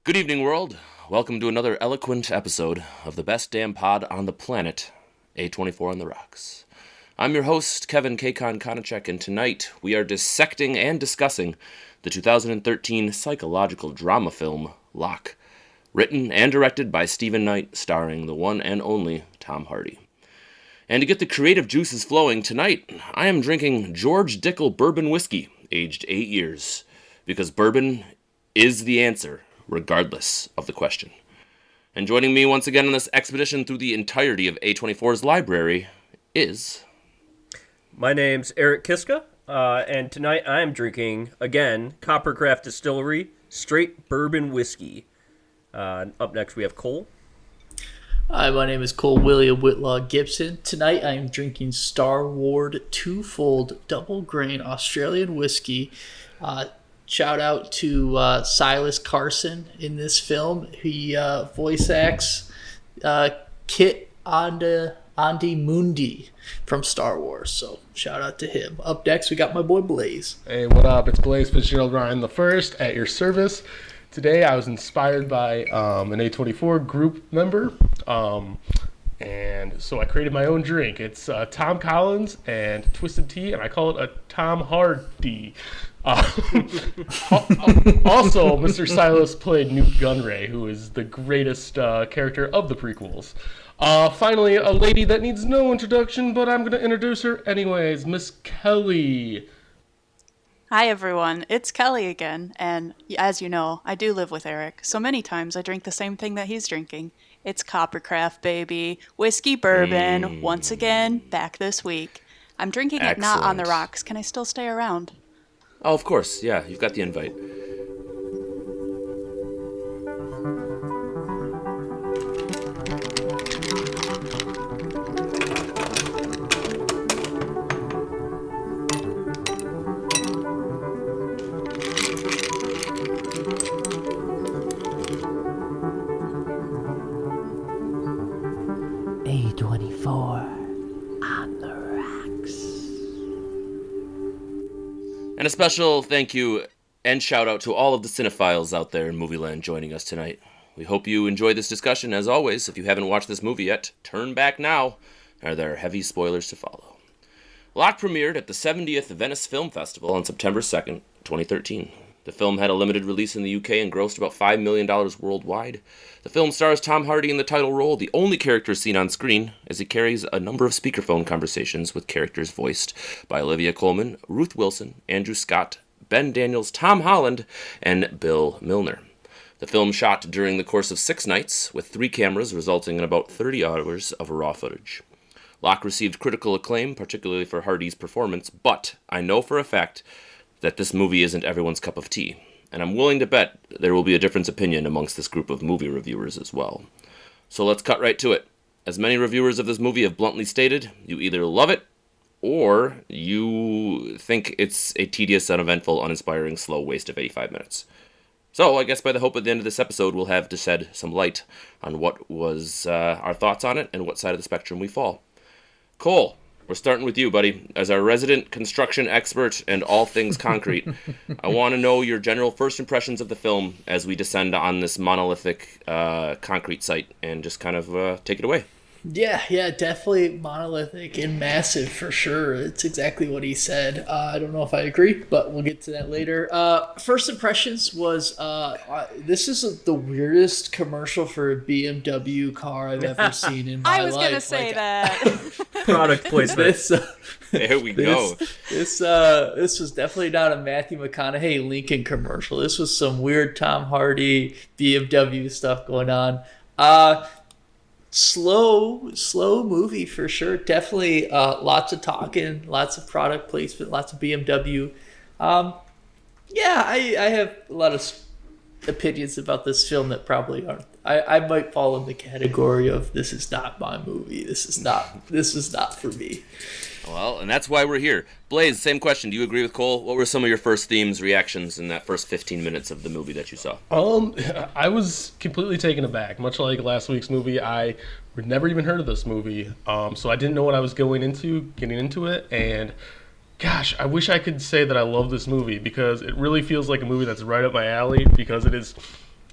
Good evening, world. Welcome to another eloquent episode of the best damn pod on the planet, A24 On The Rocks. I'm your host, Kevin K-Con Konachek, and tonight we are dissecting and discussing the 2013 psychological drama film, Locke, written and directed by Stephen Knight, starring the one and only Tom Hardy. And to get the creative juices flowing, tonight I am drinking George Dickel Bourbon Whiskey, aged 8 years, because bourbon is the answer, regardless of the question. And joining me once again on this expedition through the entirety of A24's library is... My name's Eric Kiska, and tonight I'm drinking, again, Coppercraft Distillery Straight Bourbon Whiskey. Up next we have Cole. Hi, my name is Cole William Whitlaw Gibson. Tonight I am drinking Star Ward Twofold Double Grain Australian Whiskey. Shout out to Silas Carson in this film. He voice acts Kit Andi Mundi from Star Wars. So shout out to him. Up next, we got my boy Blaze. Hey, what up? It's Blaze Fitzgerald Ryan the First at your service. Today I was inspired by an A24 group member. And so I created my own drink. It's Tom Collins and Twisted Tea, and I call it a Tom Hardy. Also, Mr. Silas played Newt Gunray, who is the greatest character of the prequels. Finally, a lady that needs no introduction, but I'm going to introduce her anyways, Miss Kelly. Hi everyone, it's Kelly again, and as you know, I do live with Eric, so many times I drink the same thing that he's drinking. It's Coppercraft, baby. Whiskey bourbon, once again, back this week. I'm drinking it not on the rocks. Can I still stay around? Oh, of course, yeah, you've got the invite. A24 On The Rocks. And a special thank you and shout out to all of the cinephiles out there in Movieland joining us tonight. We hope you enjoy this discussion. As always, if you haven't watched this movie yet, turn back now, or there are heavy spoilers to follow. Locke premiered at the 70th Venice Film Festival on September 2nd, 2013. The film had a limited release in the UK and grossed about $5 million worldwide. The film stars Tom Hardy in the title role, the only character seen on screen, as he carries a number of speakerphone conversations with characters voiced by Olivia Colman, Ruth Wilson, Andrew Scott, Ben Daniels, Tom Holland, and Bill Milner. The film shot during the course of 6 nights, with 3 cameras, resulting in about 30 hours of raw footage. Locke received critical acclaim, particularly for Hardy's performance, but I know for a fact that this movie isn't everyone's cup of tea, and I'm willing to bet there will be a different opinion amongst this group of movie reviewers as well. So let's cut right to it. As many reviewers of this movie have bluntly stated, you either love it, or you think it's a tedious, uneventful, uninspiring, slow waste of 85 minutes. So I guess by the hope at the end of this episode we'll have to shed some light on what was our thoughts on it and what side of the spectrum we fall. Cole, we're starting with you, buddy. As our resident construction expert and all things concrete, I want to know your general first impressions of the film as we descend on this monolithic concrete site, and just kind of take it away. Yeah, definitely monolithic and massive for sure. It's exactly what he said. I don't know if I agree, but we'll get to that later. First impressions was this is the weirdest commercial for a BMW car I've ever seen in my life. I was going to say that. Product placement. There we go. This was definitely not a Matthew McConaughey Lincoln commercial. This was some weird Tom Hardy BMW stuff going on. Slow movie for sure. Definitely lots of talking, lots of product placement, lots of BMW. I have a lot of opinions about this film that probably aren't. I might fall in the category of this is not my movie. This is not for me. Well, and that's why we're here. Blaze, same question. Do you agree with Cole? What were some of your first themes, reactions in that first 15 minutes of the movie that you saw? I was completely taken aback. Much like last week's movie, I never even heard of this movie, so I didn't know what I was getting into it, and gosh, I wish I could say that I love this movie, because it really feels like a movie that's right up my alley, because it is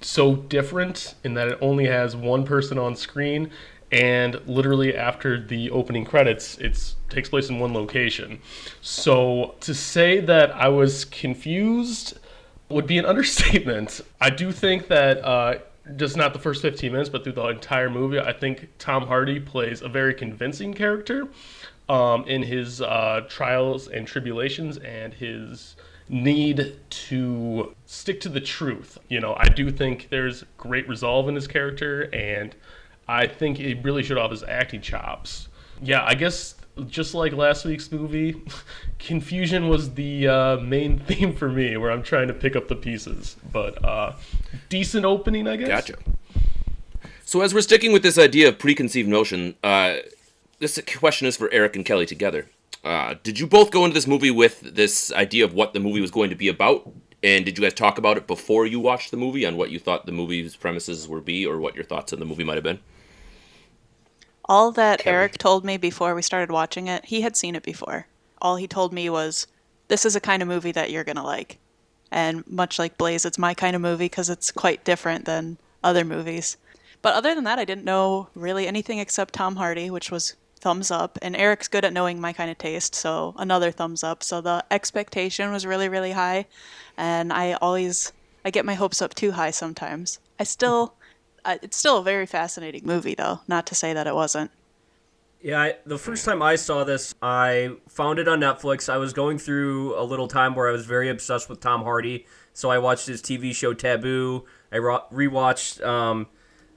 so different in that it only has one person on screen, and literally after the opening credits, it takes place in one location. So to say that I was confused would be an understatement. I do think that just not the first 15 minutes, but through the entire movie, I think Tom Hardy plays a very convincing character in his trials and tribulations and his need to stick to the truth. I do think there's great resolve in his character, and I think he really showed off his acting chops. Yeah, I guess just like last week's movie, confusion was the main theme for me, where I'm trying to pick up the pieces. But decent opening, I guess. Gotcha. So as we're sticking with this idea of preconceived notion, this question is for Eric and Kelly together. Did you both go into this movie with this idea of what the movie was going to be about? And did you guys talk about it before you watched the movie on what you thought the movie's premises would be, or what your thoughts on the movie might have been? All that Kelly. Eric told me before we started watching it, he had seen it before. All he told me was, this is a kind of movie that you're going to like. And much like Blaze, it's my kind of movie because it's quite different than other movies. But other than that, I didn't know really anything except Tom Hardy, which was thumbs up. And Eric's good at knowing my kind of taste, so another thumbs up. So the expectation was really, really high. And I get my hopes up too high sometimes. It's still a very fascinating movie, though. Not to say that it wasn't. Yeah, the first time I saw this, I found it on Netflix. I was going through a little time where I was very obsessed with Tom Hardy, so I watched his TV show Taboo. I rewatched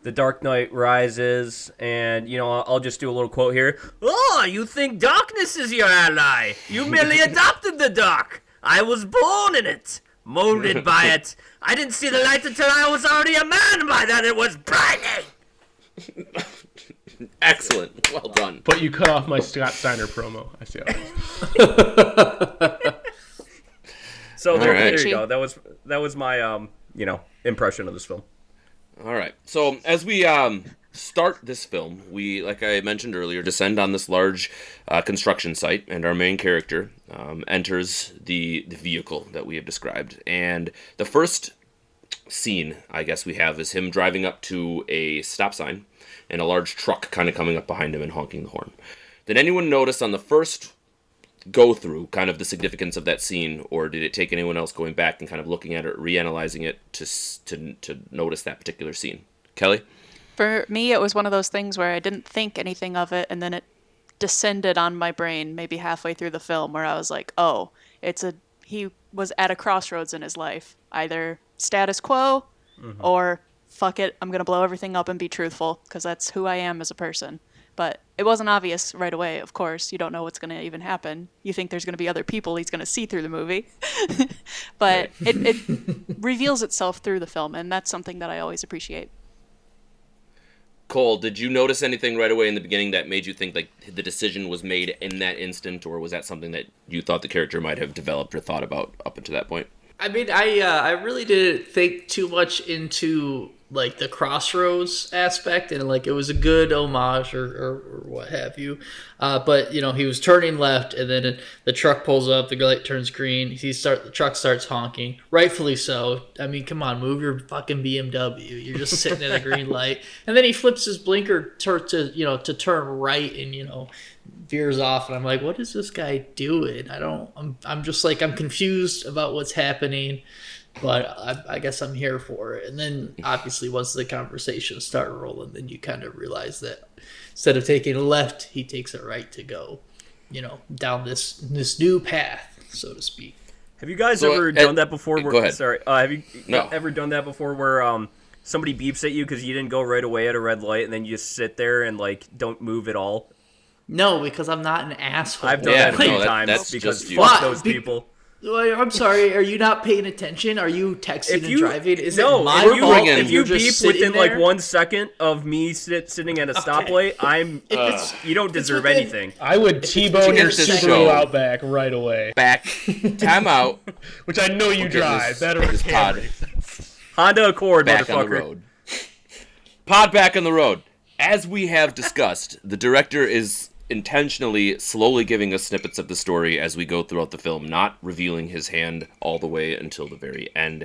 The Dark Knight Rises, and, I'll just do a little quote here. Oh, you think darkness is your ally? You merely adopted the dark. I was born in it, molded by it. I didn't see the light until I was already a man. By then it was brightening. Excellent. Well done. But you cut off my Scott Steiner promo. I see how it is. So there right. you go. That was my impression of this film. All right. So as we start this film, we, like I mentioned earlier, descend on this large construction site, and our main character enters the vehicle that we have described. And the first scene, I guess, we have is him driving up to a stop sign and a large truck kind of coming up behind him and honking the horn. Did anyone notice on the first go-through kind of the significance of that scene, or did it take anyone else going back and kind of looking at it, reanalyzing it to notice that particular scene? Kelly? For me, it was one of those things where I didn't think anything of it, and then it descended on my brain maybe halfway through the film, where I was like, oh, he was at a crossroads in his life. Either status quo, or fuck it, I'm going to blow everything up and be truthful, because that's who I am as a person. But it wasn't obvious right away, of course. You don't know what's going to even happen. You think there's going to be other people he's going to see through the movie. But it reveals itself through the film, and that's something that I always appreciate. Cole, did you notice anything right away in the beginning that made you think like the decision was made in that instant, or was that something that you thought the character might have developed or thought about up until that point? I mean, I really didn't think too much into like the Crossroads aspect, and like it was a good homage or what have you. But he was turning left, and then the truck pulls up, the light turns green. The truck starts honking, rightfully so. I mean, come on, move your fucking B.M.W. You're just sitting at a green light, and then he flips his blinker to turn right, and veers off, and I'm like, what is this guy doing? I'm just like, I'm confused about what's happening, but I guess I'm here for it. And then obviously once the conversation started rolling, then you kind of realize that instead of taking a left, he takes a right to go, down this new path, so to speak. Have you guys ever done that before? Go ahead. Sorry. Have you ever done that before where somebody beeps at you because you didn't go right away at a red light, and then you just sit there and like don't move at all? No, because I'm not an asshole. I've done that a few times that's because just you. fuck those people. I'm sorry. Are you not paying attention? Are you texting and driving? Is it my if fault if you you're beep just sitting within there? like 1 second of me sitting at a stoplight, you don't deserve anything. I would T-bone your this Subaru show. Outback right away. Back, time out. Which I know you drive. That or this pod Honda Accord, back on the motherfucker. road. Pod back on the road. As we have discussed, the director is intentionally slowly giving us snippets of the story as we go throughout the film, not revealing his hand all the way until the very end.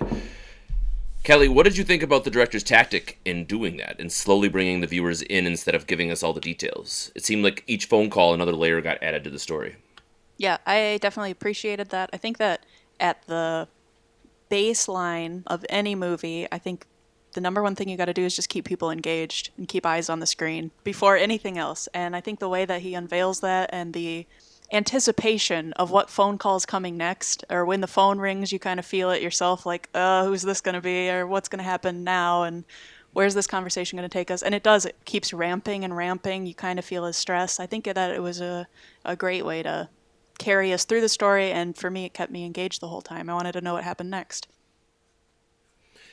Kelly, what did you think about the director's tactic in doing that and slowly bringing the viewers in instead of giving us all the details? It seemed like each phone call, another layer got added to the story. Yeah, I definitely appreciated that. I think that at the baseline of any movie, I think the number one thing you got to do is just keep people engaged and keep eyes on the screen before anything else. And I think the way that he unveils that and the anticipation of what phone call's coming next, or when the phone rings, you kind of feel it yourself, like, who's this going to be, or what's going to happen now, and where's this conversation going to take us? And it does. It keeps ramping and ramping. You kind of feel his stress. I think that it was a great way to carry us through the story, and for me, it kept me engaged the whole time. I wanted to know what happened next.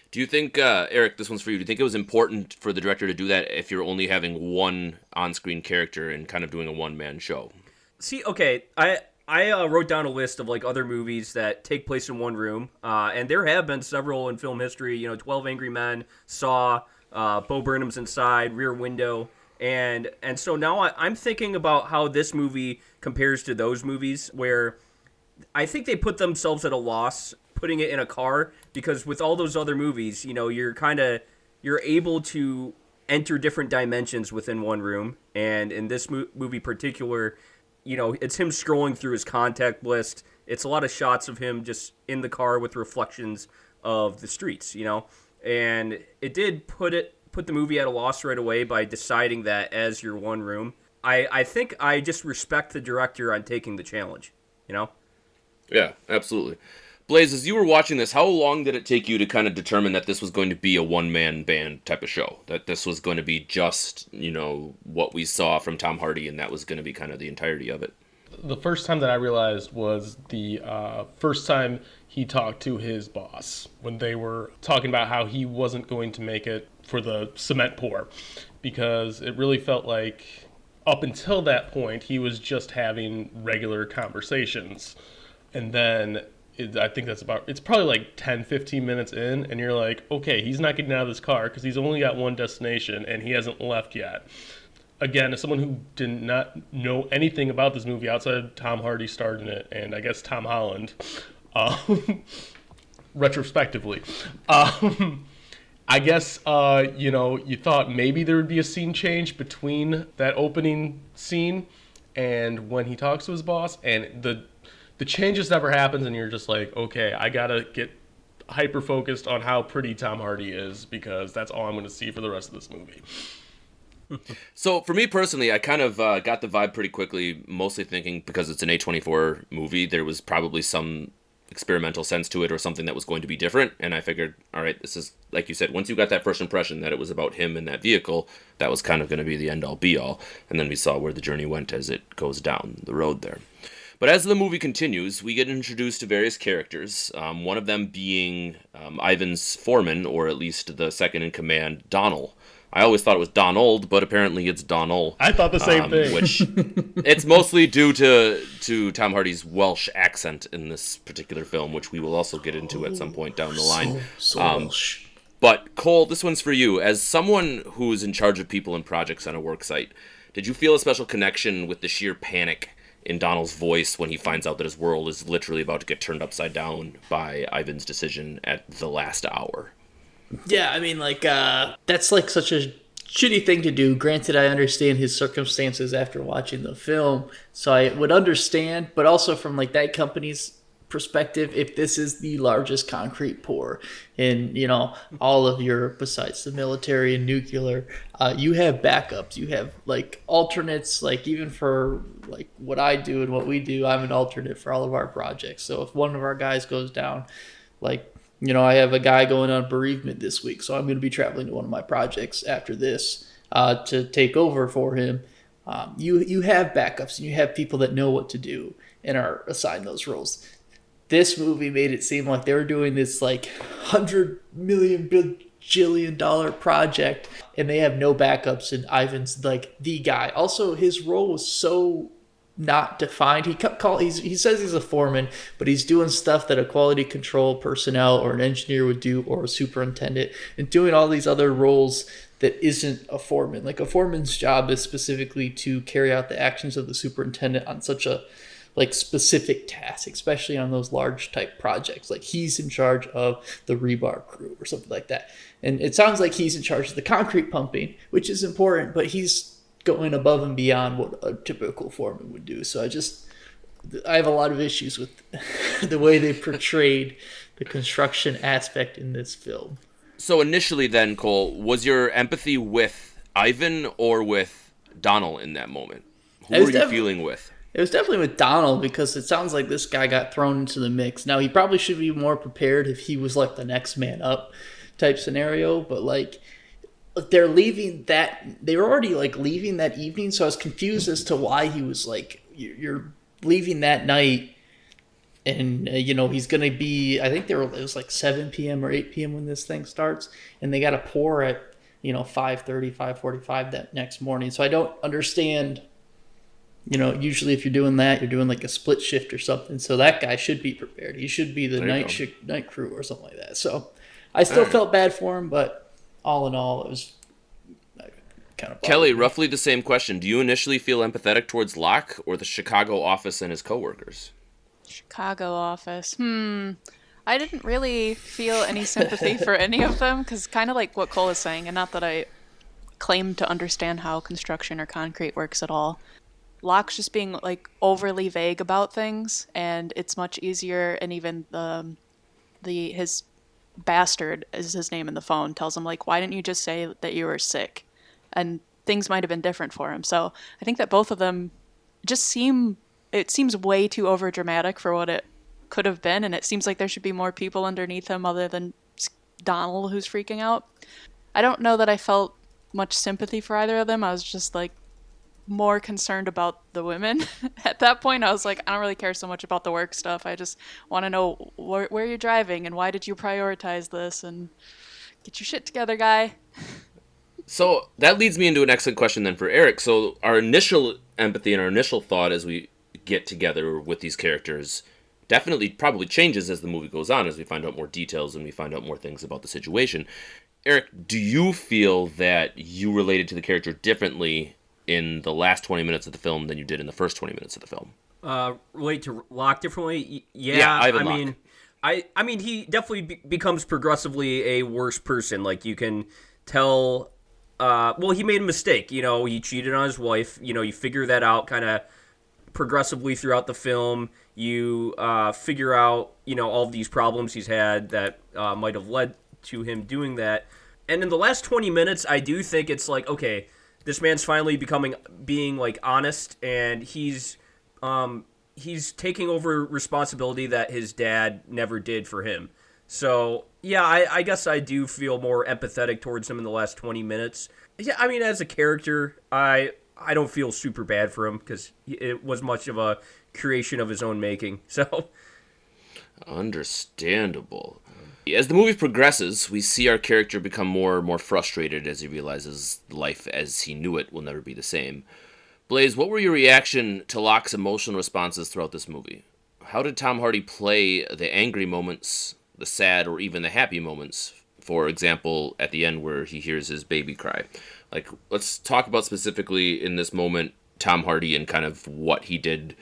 Do you think, Eric, this one's for you, do you think it was important for the director to do that if you're only having one on-screen character and kind of doing a one-man show? See, okay, I wrote down a list of like other movies that take place in one room, and there have been several in film history. 12 Angry Men, Saw, Bo Burnham's Inside, Rear Window, and so now I'm thinking about how this movie compares to those movies, where I think they put themselves at a loss putting it in a car, because with all those other movies, you're able to enter different dimensions within one room, and in this movie particular, it's him scrolling through his contact list. It's a lot of shots of him just in the car with reflections of the streets, and it did put the movie at a loss right away by deciding that as your one room. I think I just respect the director on taking the challenge, Yeah, absolutely. Blaze, as you were watching this, how long did it take you to kind of determine that this was going to be a one-man band type of show? That this was going to be just, what we saw from Tom Hardy, and that was going to be kind of the entirety of it? The first time that I realized was the first time he talked to his boss, when they were talking about how he wasn't going to make it for the cement pour, because it really felt like up until that point, he was just having regular conversations. And then I think it's probably like 10, 15 minutes in, and you're like, okay, he's not getting out of this car because he's only got one destination and he hasn't left yet. Again, as someone who did not know anything about this movie outside of Tom Hardy starred in it, and I guess Tom Holland, retrospectively, I guess, you thought maybe there would be a scene change between that opening scene and when he talks to his boss, and the changes never happens, and you're just like, okay, I gotta get hyper-focused on how pretty Tom Hardy is, because that's all I'm going to see for the rest of this movie. So for me personally, I kind of got the vibe pretty quickly, mostly thinking because it's an A24 movie, there was probably some experimental sense to it or something that was going to be different, and I figured, all right, this is, like you said, once you got that first impression that it was about him in that vehicle, that was kind of going to be the end-all be-all, and then we saw where the journey went as it goes down the road there. But as the movie continues, we get introduced to various characters, one of them being Ivan's foreman, or at least the second-in-command, Donald. I always thought it was Donald, but apparently it's Donald. I thought the same thing. Which it's mostly due to Tom Hardy's Welsh accent in this particular film, which we will also get into at some point down the line. So Welsh. But Cole, this one's for you. As someone who's in charge of people and projects on a work site, did you feel a special connection with the sheer panic in Donald's voice when he finds out that his world is literally about to get turned upside down by Ivan's decision at the last hour? Yeah, I mean, that's like such a shitty thing to do. Granted, I understand his circumstances after watching the film, so I would understand, but also from that company's perspective, if this is the largest concrete pour in, all of Europe besides the military and nuclear, you have backups, you have alternates, even for what I do and what we do, I'm an alternate for all of our projects. So if one of our guys goes down, I have a guy going on bereavement this week, so I'm going to be traveling to one of my projects after this to take over for him. You have backups, and you have people that know what to do and are assigned those roles. This movie made it seem like they were doing this $100 million bajillion project, and they have no backups, and Ivan's the guy. Also, his role was so not defined. He says he's a foreman, but he's doing stuff that a quality control personnel or an engineer would do, or a superintendent, and doing all these other roles that isn't a foreman. A foreman's job is specifically to carry out the actions of the superintendent on such a like specific tasks, especially on those large type projects. Like he's in charge of the rebar crew or something like that. And it sounds like he's in charge of the concrete pumping, which is important, but he's going above and beyond what a typical foreman would do. So I have a lot of issues with the way they portrayed the construction aspect in this film. So initially then, Cole, was your empathy with Ivan or with Donald in that moment? Who were you feeling with? It was definitely with Donald, because it sounds like this guy got thrown into the mix. Now, he probably should be more prepared if he was like the next man up type scenario, but like they were already like leaving that evening, so I was confused as to why he was like, you're leaving that night, and he's gonna be, I think it was like 7 p.m. or 8 p.m. when this thing starts, and they got to pour at 5:30, 5:45 that next morning. So I don't understand. Usually if you're doing that, you're doing like a split shift or something, so that guy should be prepared. He should be the night crew or something like that. So I still felt bad for him, but all in all, it was kind of Kelly, roughly the same question. Do you initially feel empathetic towards Locke or the Chicago office and his coworkers? Chicago office. I didn't really feel any sympathy for any of them, because kind of like what Cole is saying, and not that I claim to understand how construction or concrete works at all. Locke's just being like overly vague about things, and it's much easier. And even his bastard is his name in the phone tells him like, why didn't you just say that you were sick? And things might have been different for him. So I think that both of them just seems way too over dramatic for what it could have been, and it seems like there should be more people underneath him other than Donald who's freaking out. I don't know that I felt much sympathy for either of them. I was just like more concerned about the women. At that point, I was like, I don't really care so much about the work stuff. I just want to know where you're driving and why did you prioritize this, and get your shit together, guy. So that leads me into an excellent question then for Eric. So our initial empathy and our initial thought as we get together with these characters definitely probably changes as the movie goes on, as we find out more details and we find out more things about the situation. Eric, do you feel that you related to the character differently in the last 20 minutes of the film than you did in the first 20 minutes of the film? Relate to Locke differently? Yeah, Ivan Locke. I mean, he definitely becomes progressively a worse person. Like, you can tell, he made a mistake. He cheated on his wife. You figure that out kind of progressively throughout the film. You figure out, all of these problems he's had that might have led to him doing that. And in the last 20 minutes, I do think it's like, okay, this man's finally being like honest, and he's taking over responsibility that his dad never did for him. So yeah, I guess I do feel more empathetic towards him in the last 20 minutes. Yeah, I mean, as a character, I don't feel super bad for him because it was much of a creation of his own making. So understandable. As the movie progresses, we see our character become more and more frustrated as he realizes life as he knew it will never be the same. Blaze, what were your reaction to Locke's emotional responses throughout this movie? How did Tom Hardy play the angry moments, the sad, or even the happy moments? For example, at the end where he hears his baby cry. Like, let's talk about specifically in this moment Tom Hardy and kind of what he did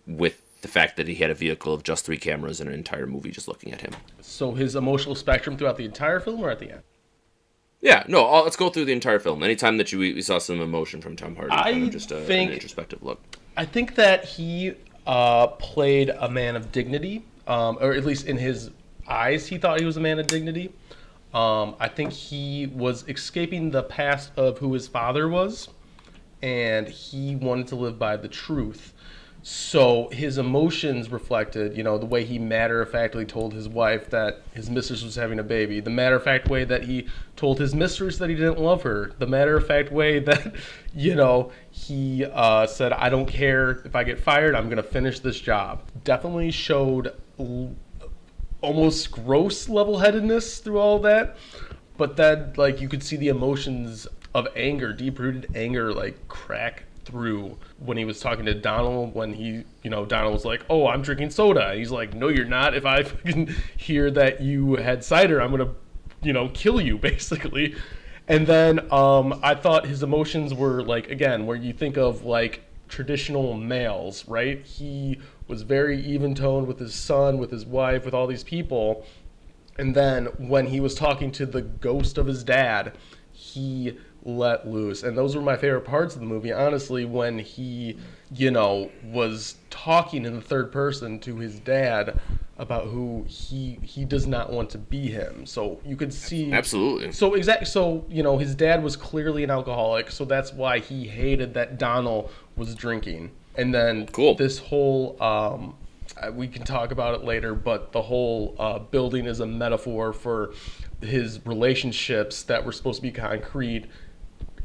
with the fact that he had a vehicle of just 3 cameras and an entire movie just looking at him. So his emotional spectrum throughout the entire film or at the end? Yeah, no, let's go through the entire film. Anytime that we saw some emotion from Tom Hardy, kind of just an introspective look. I think that he played a man of dignity, or at least in his eyes, he thought he was a man of dignity. I think he was escaping the past of who his father was, and he wanted to live by the truth. So his emotions reflected, the way he matter-of-factly told his wife that his mistress was having a baby, the matter-of-fact way that he told his mistress that he didn't love her, the matter-of-fact way that, he said, I don't care if I get fired, I'm going to finish this job. Definitely showed almost gross level-headedness through all that, but then, you could see the emotions of anger, deep-rooted anger, crack through when he was talking to Donald, when Donald was like, oh, I'm drinking soda. And he's like, no, you're not. If I fucking hear that you had cider, I'm going to, kill you, basically. And then I thought his emotions were, again, where you think of, traditional males, right? He was very even-toned with his son, with his wife, with all these people. And then when he was talking to the ghost of his dad, he let loose. And those were my favorite parts of the movie, honestly, when he, was talking in the third person to his dad about who he does not want to be him. So you could see Absolutely. So his dad was clearly an alcoholic, so that's why he hated that Donald was drinking. And then this whole we can talk about it later, but the whole building is a metaphor for his relationships that were supposed to be concrete,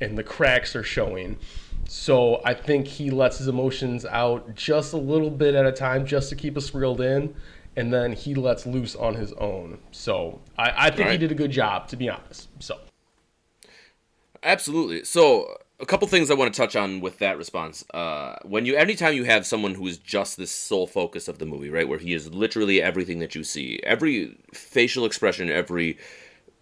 and the cracks are showing. So I think he lets his emotions out just a little bit at a time, just to keep us reeled in, and then he lets loose on his own. So I think he did a good job, to be honest. So absolutely. So a couple things I want to touch on with that response. Anytime you have someone who is just this sole focus of the movie, right, where he is literally everything that you see, every facial expression, every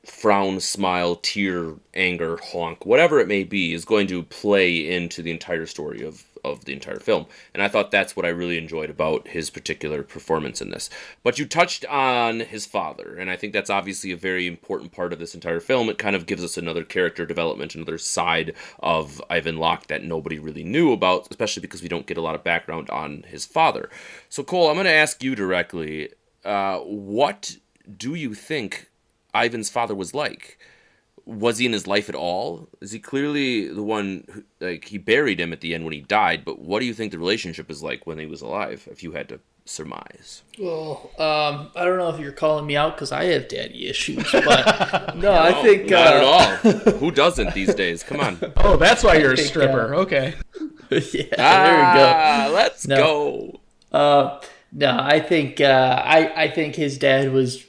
frown, smile, tear, anger, honk, whatever it may be, is going to play into the entire story of the entire film. And I thought that's what I really enjoyed about his particular performance in this. But you touched on his father, and I think that's obviously a very important part of this entire film. It kind of gives us another character development, another side of Ivan Locke that nobody really knew about, especially because we don't get a lot of background on his father. So Cole, I'm going to ask you directly, what do you think Ivan's father was like? Was he in his life at all? Is he clearly the one who, he buried him at the end when he died, but what do you think the relationship is like when he was alive, if you had to surmise? Well, I don't know if you're calling me out because I have daddy issues, but no, I think... Not at all. Who doesn't these days? Come on. Oh, that's why you're a stripper. Okay. Yeah, there we go. Let's go. No, I think I think his dad was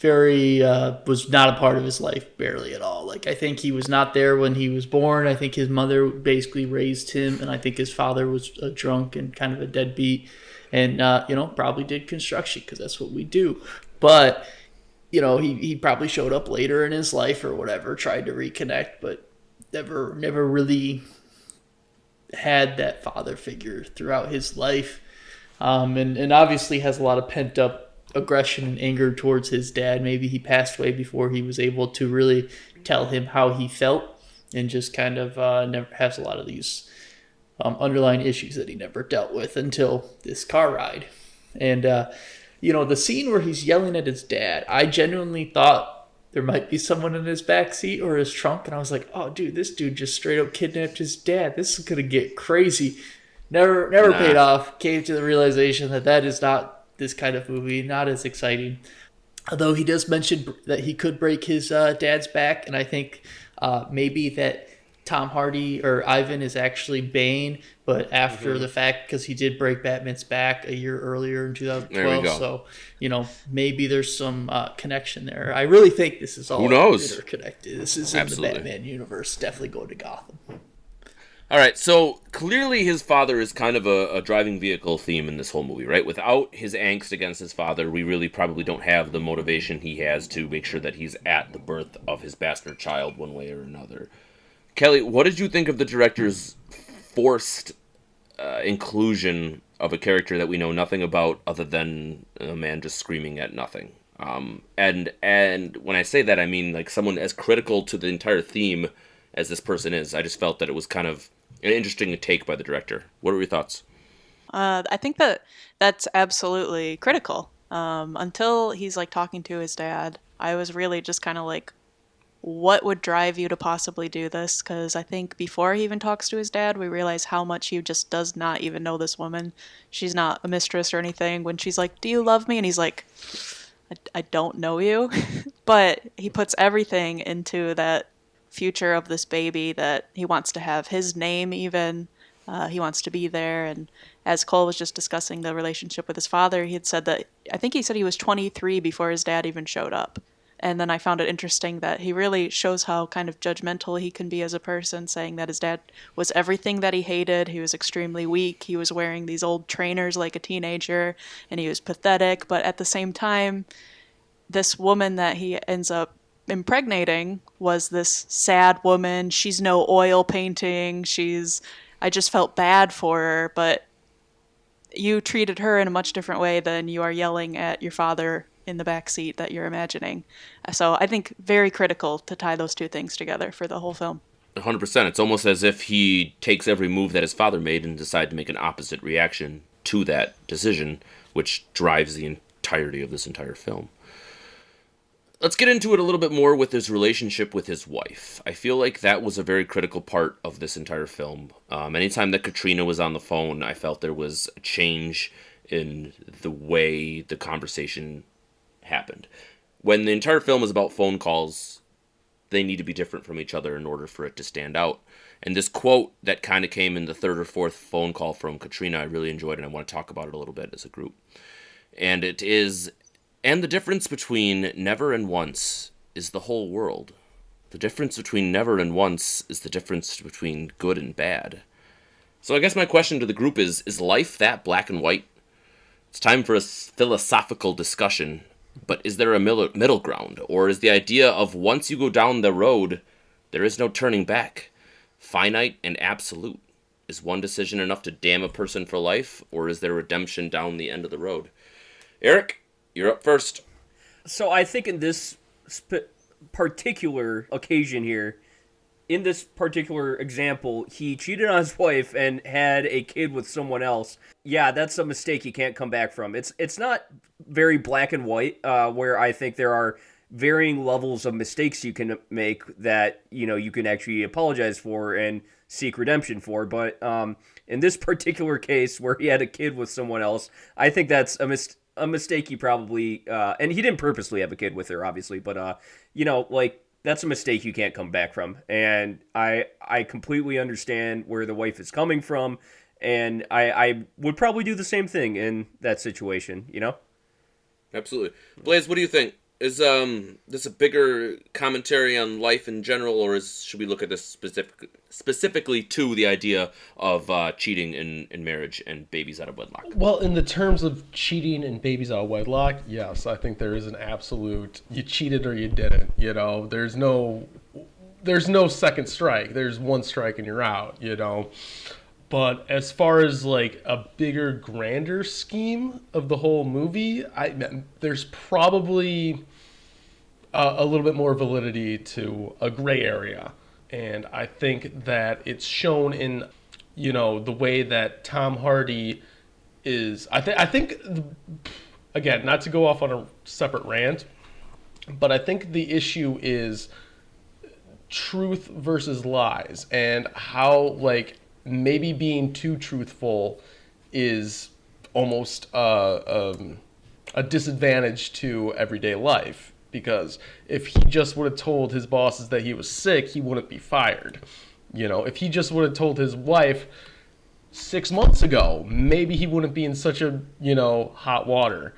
was not a part of his life, barely at all. I think he was not there when he was born. I think his mother basically raised him, and I think his father was a drunk and kind of a deadbeat, and probably did construction because that's what we do. But he probably showed up later in his life or whatever, tried to reconnect, but never really had that father figure throughout his life, and obviously has a lot of pent up aggression and anger towards his dad. Maybe he passed away before he was able to really tell him how he felt, and just kind of never has a lot of these underlying issues that he never dealt with until this car ride. And the scene where he's yelling at his dad, I genuinely thought there might be someone in his backseat or his trunk, and I was like, oh dude, this dude just straight up kidnapped his dad. This is gonna get crazy. Never paid off. Came to the realization that is not this kind of movie, not as exciting. Although he does mention that he could break his dad's back, and I think maybe that Tom Hardy or Ivan is actually Bane, but after the fact, because he did break Batman's back a year earlier in 2012. So, maybe there's some connection there. I really think this is all interconnected. This is in the Batman universe. Definitely going to Gotham. All right, so clearly his father is kind of a driving vehicle theme in this whole movie, right? Without his angst against his father, we really probably don't have the motivation he has to make sure that he's at the birth of his bastard child one way or another. Kelly, what did you think of the director's forced inclusion of a character that we know nothing about other than a man just screaming at nothing? And when I say that, I mean someone as critical to the entire theme as this person is. I just felt that it was kind of an interesting take by the director. What are your thoughts? I think that's absolutely critical. Until he's talking to his dad, I was really just kind of what would drive you to possibly do this? Because I think before he even talks to his dad, we realize how much he just does not even know this woman. She's not a mistress or anything. When she's like, do you love me? And he's like, I don't know you. But he puts everything into that future of this baby, that he wants to have his name even. He wants to be there. And as Cole was just discussing the relationship with his father, he had said that, I think he said he was 23 before his dad even showed up. And then I found it interesting that he really shows how kind of judgmental he can be as a person, saying that his dad was everything that he hated. He was extremely weak. He was wearing these old trainers like a teenager, and he was pathetic. But at the same time, this woman that he ends up impregnating was this sad woman. She's no oil painting. She's I just felt bad for her, but you treated her in a much different way than you are yelling at your father in the back seat that you're imagining. So I think very critical to tie those two things together for the whole film. 100%. It's almost as if he takes every move that his father made and decides to make an opposite reaction to that decision, which drives the entirety of this entire film. Let's get into it a little bit more with his relationship with his wife. I feel like that was a very critical part of this entire film. Anytime that Katrina was on the phone, I felt there was a change in the way the conversation happened. When the entire film is about phone calls, they need to be different from each other in order for it to stand out. And this quote that kind of came in the third or fourth phone call from Katrina, I really enjoyed, and I want to talk about it a little bit as a group. And it is, and the difference between never and once is the whole world. The difference between never and once is the difference between good and bad. So I guess my question to the group is life that black and white? It's time for a philosophical discussion. But is there a middle ground? Or is the idea of once you go down the road, there is no turning back? Finite and absolute. Is one decision enough to damn a person for life? Or is there redemption down the end of the road? Eric, you're up first. So I think in this particular occasion here, in this particular example, he cheated on his wife and had a kid with someone else. Yeah, that's a mistake you can't come back from. It's not very black and white, where I think there are varying levels of mistakes you can make that, you can actually apologize for and seek redemption for. But in this particular case where he had a kid with someone else, I think that's a mistake he probably, and he didn't purposely have a kid with her, obviously, but, that's a mistake you can't come back from. And I completely understand where the wife is coming from, and I would probably do the same thing in that situation, Absolutely. Blaze, what do you think? Is this a bigger commentary on life in general, or should we look at this specifically to the idea of cheating in marriage and babies out of wedlock? Well, in the terms of cheating and babies out of wedlock, yes, I think there is an absolute you cheated or you didn't. There's no second strike. There's one strike and you're out. But as far as like a bigger, grander scheme of the whole movie, there's probably a little bit more validity to a gray area. And I think that it's shown in, the way that Tom Hardy is. I think, again, not to go off on a separate rant, but I think the issue is truth versus lies and how, maybe being too truthful is almost a disadvantage to everyday life. Because if he just would have told his bosses that he was sick, he wouldn't be fired. If he just would have told his wife 6 months ago, maybe he wouldn't be in such a, hot water.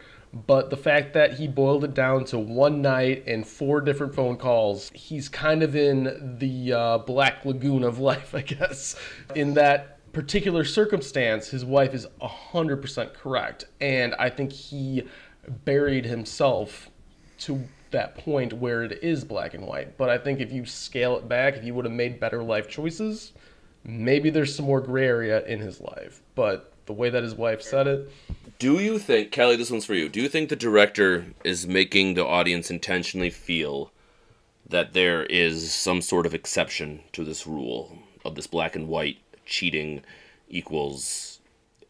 But the fact that he boiled it down to one night and 4 different phone calls, he's kind of in the black lagoon of life, I guess. In that particular circumstance, his wife is 100% correct. And I think he buried himself to that point where it is black and white. But I think if you scale it back, if he would have made better life choices, maybe there's some more gray area in his life. But the way that his wife said it... Do you think, Kelly, this one's for you, do you think the director is making the audience intentionally feel that there is some sort of exception to this rule of this black and white cheating equals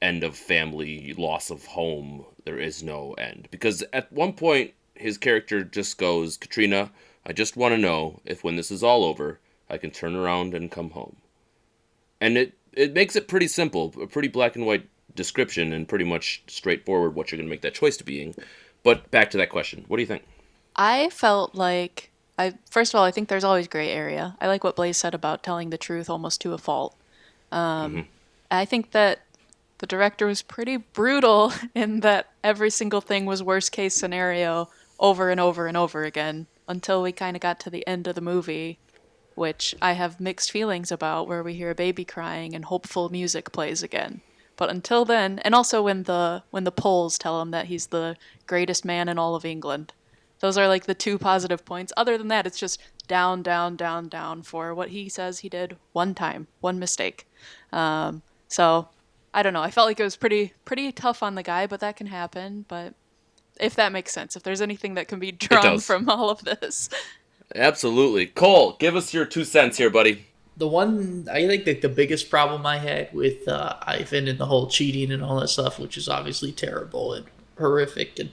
end of family, loss of home, there is no end? Because at one point, his character just goes, Katrina, I just want to know if when this is all over, I can turn around and come home. And it makes it pretty simple, a pretty black and white description and pretty much straightforward what you're going to make that choice to being. But back to that question. What do you think? I felt like, first of all, I think there's always gray area. I like what Blaze said about telling the truth almost to a fault. I think that the director was pretty brutal in that every single thing was worst case scenario over and over and over again until we kind of got to the end of the movie, which I have mixed feelings about, where we hear a baby crying and hopeful music plays again. But until then, and also when the polls tell him that he's the greatest man in all of England, those are like the two positive points. Other than that, it's just down, down, down, down for what he says he did one time, one mistake. So I don't know. I felt like it was pretty tough on the guy, but that can happen. But if that makes sense, if there's anything that can be drawn from all of this. Absolutely. Cole, give us your 2 cents here, buddy. The one, I think that the biggest problem I had with Ivan and the whole cheating and all that stuff, which is obviously terrible and horrific and,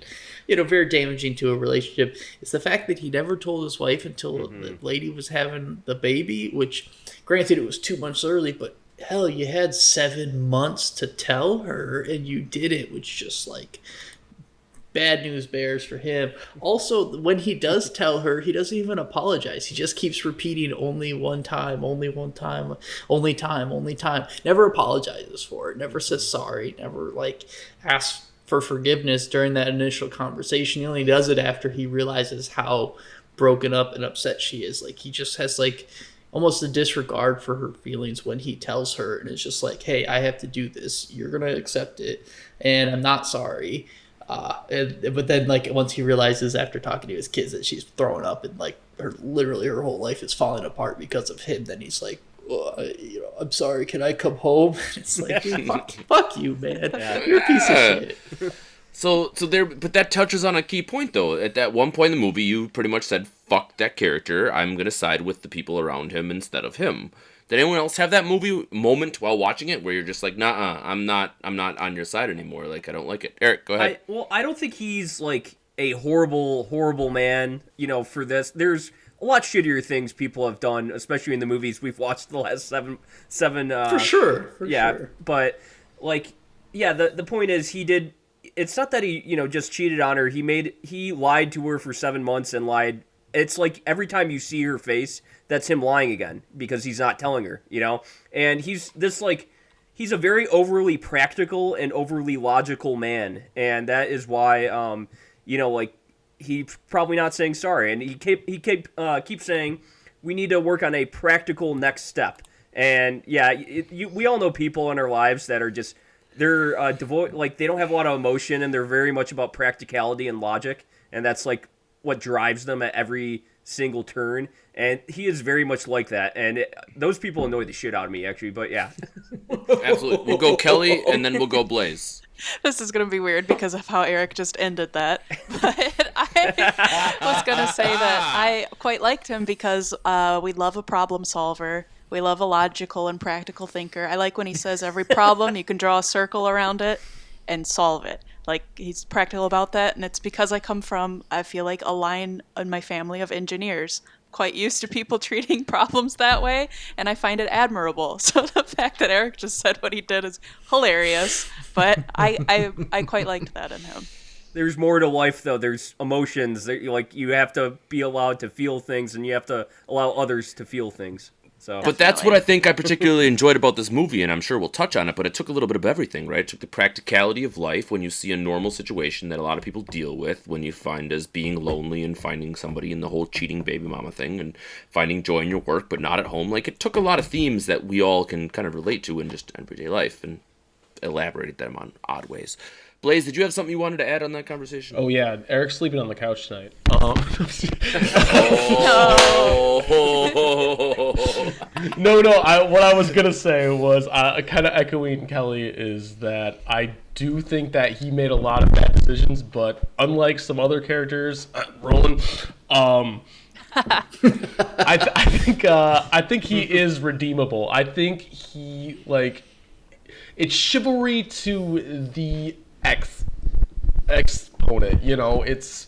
very damaging to a relationship, is the fact that he never told his wife until the lady was having the baby, which, granted, it was 2 months early, but hell, you had 7 months to tell her and you did it, which just like bad news bears for him. Also, when he does tell her, he doesn't even apologize. He just keeps repeating only one time, only one time, only time, only time. Never apologizes for it. Never says sorry. Never asks for forgiveness during that initial conversation. He only does it after he realizes how broken up and upset she is. He just has almost a disregard for her feelings when he tells her, and it's just hey, I have to do this. You're gonna accept it, and I'm not sorry. But then once he realizes after talking to his kids that she's throwing up and literally her whole life is falling apart because of him, then he's I'm sorry, can I come home? It's dude, fuck you, man. You're a piece of shit. So there, but that touches on a key point though. At that one point in the movie, you pretty much said, "Fuck that character. I'm gonna side with the people around him instead of him." Did anyone else have that movie moment while watching it where you're just nah, I'm not on your side anymore. I don't like it. Eric, go ahead. I don't think he's a horrible man. For this, there's a lot shittier things people have done, especially in the movies we've watched the last seven. For sure. But the point is he did. It's not that he just cheated on her. He lied to her for 7 months and lied. It's every time you see her face, that's him lying again because he's not telling her, And he's he's a very overly practical and overly logical man, and that is why he's probably not saying sorry, and he keeps saying we need to work on a practical next step. And we all know people in our lives that are just they're devoid, they don't have a lot of emotion, and they're very much about practicality and logic, and that's what drives them at every single turn, and he is very much like that, and those people annoy the shit out of me, actually, but yeah. Absolutely. We'll go Kelly, and then we'll go Blaze. This is going to be weird because of how Eric just ended that, but I was going to say that I quite liked him because we love a problem solver. We love a logical and practical thinker. I like when he says every problem, you can draw a circle around it and solve it. He's practical about that, and it's because I come from, I feel a line in my family of engineers. Quite used to people treating problems that way, and I find it admirable. So the fact that Eric just said what he did is hilarious, but I quite liked that in him. There's more to life, though. There's emotions. You have to be allowed to feel things, and you have to allow others to feel things. So. But that's what I think I particularly enjoyed about this movie, and I'm sure we'll touch on it, but it took a little bit of everything, right? It took the practicality of life when you see a normal situation that a lot of people deal with, when you find as being lonely and finding somebody in the whole cheating baby mama thing, and finding joy in your work but not at home. It took a lot of themes that we all can kind of relate to in just everyday life and elaborated them on odd ways. Blaze, did you have something you wanted to add on that conversation? Oh, yeah. Eric's sleeping on the couch tonight. No. What I was going to say was, kind of echoing Kelly, is that I do think that he made a lot of bad decisions, but unlike some other characters, Roland, I think he is redeemable. I think he, it's chivalry to the exponent, it's,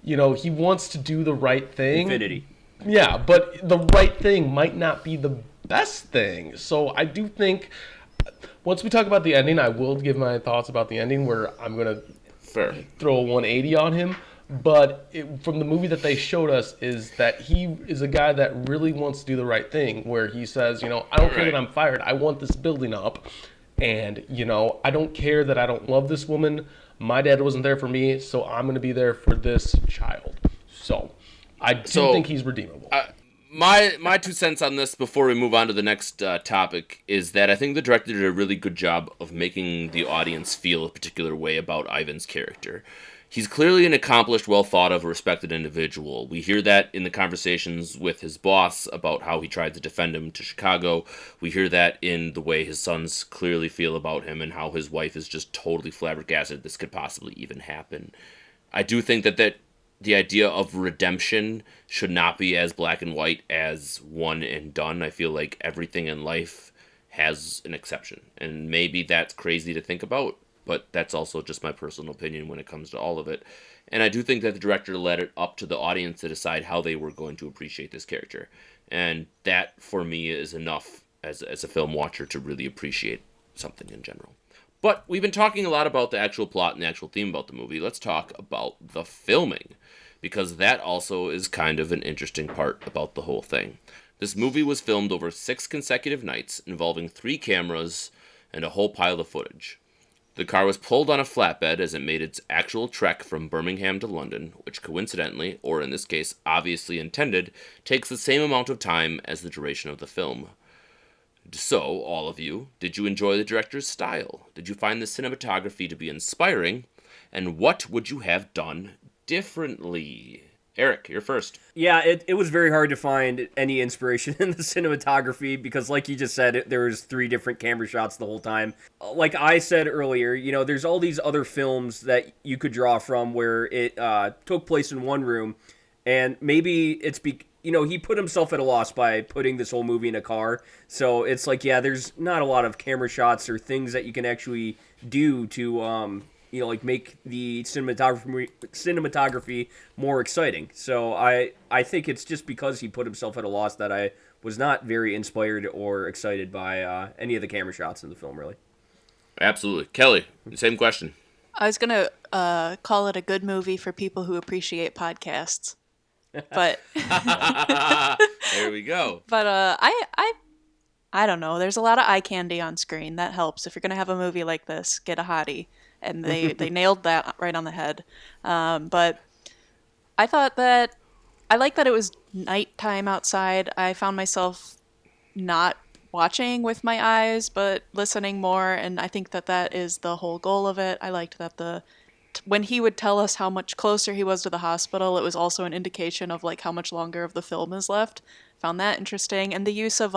he wants to do the right thing. Infinity. Yeah, but the right thing might not be the best thing. So I do think, once we talk about the ending, I will give my thoughts about the ending, where I'm going to throw a 180 on him. But from the movie that they showed us is that he is a guy that really wants to do the right thing, where he says, I don't care that I'm fired. I want this building up. And, I don't care that I don't love this woman. My dad wasn't there for me, so I'm going to be there for this child. So I do think he's redeemable. My 2 cents on this before we move on to the next topic is that I think the director did a really good job of making the audience feel a particular way about Ivan's character. He's clearly an accomplished, well thought of, respected individual. We hear that in the conversations with his boss about how he tried to defend him to Chicago. We hear that in the way his sons clearly feel about him and how his wife is just totally flabbergasted this could possibly even happen. I do think that the idea of redemption should not be as black and white as one and done. I feel like everything in life has an exception. And maybe that's crazy to think about, but that's also just my personal opinion when it comes to all of it. And I do think that the director led it up to the audience to decide how they were going to appreciate this character. And that, for me, is enough as a film watcher to really appreciate something in general. But we've been talking a lot about the actual plot and the actual theme about the movie. Let's talk about the filming, because that also is kind of an interesting part about the whole thing. This movie was filmed over 6 consecutive nights, involving 3 cameras and a whole pile of footage. The car was pulled on a flatbed as it made its actual trek from Birmingham to London, which coincidentally, or in this case obviously intended, takes the same amount of time as the duration of the film. So, all of you, did you enjoy the director's style? Did you find the cinematography to be inspiring? And what would you have done differently? Eric, you're first. Yeah, it was very hard to find any inspiration in the cinematography because, like you just said, there was 3 different camera shots the whole time. Like I said earlier, there's all these other films that you could draw from where it took place in one room, and maybe it's he put himself at a loss by putting this whole movie in a car. So it's like, yeah, there's not a lot of camera shots or things that you can actually do to make the cinematography more exciting. So I think it's just because he put himself at a loss that I was not very inspired or excited by any of the camera shots in the film, really. Absolutely. Kelly, same question. I was going to call it a good movie for people who appreciate podcasts. But there we go. But I don't know. There's a lot of eye candy on screen. That helps. If you're going to have a movie like this, get a hottie. And they nailed that right on the head. But I thought that I like that it was nighttime outside. I found myself not watching with my eyes, but listening more. And I think that is the whole goal of it. I liked that when he would tell us how much closer he was to the hospital, it was also an indication of like how much longer of the film is left. Found that interesting. And the use of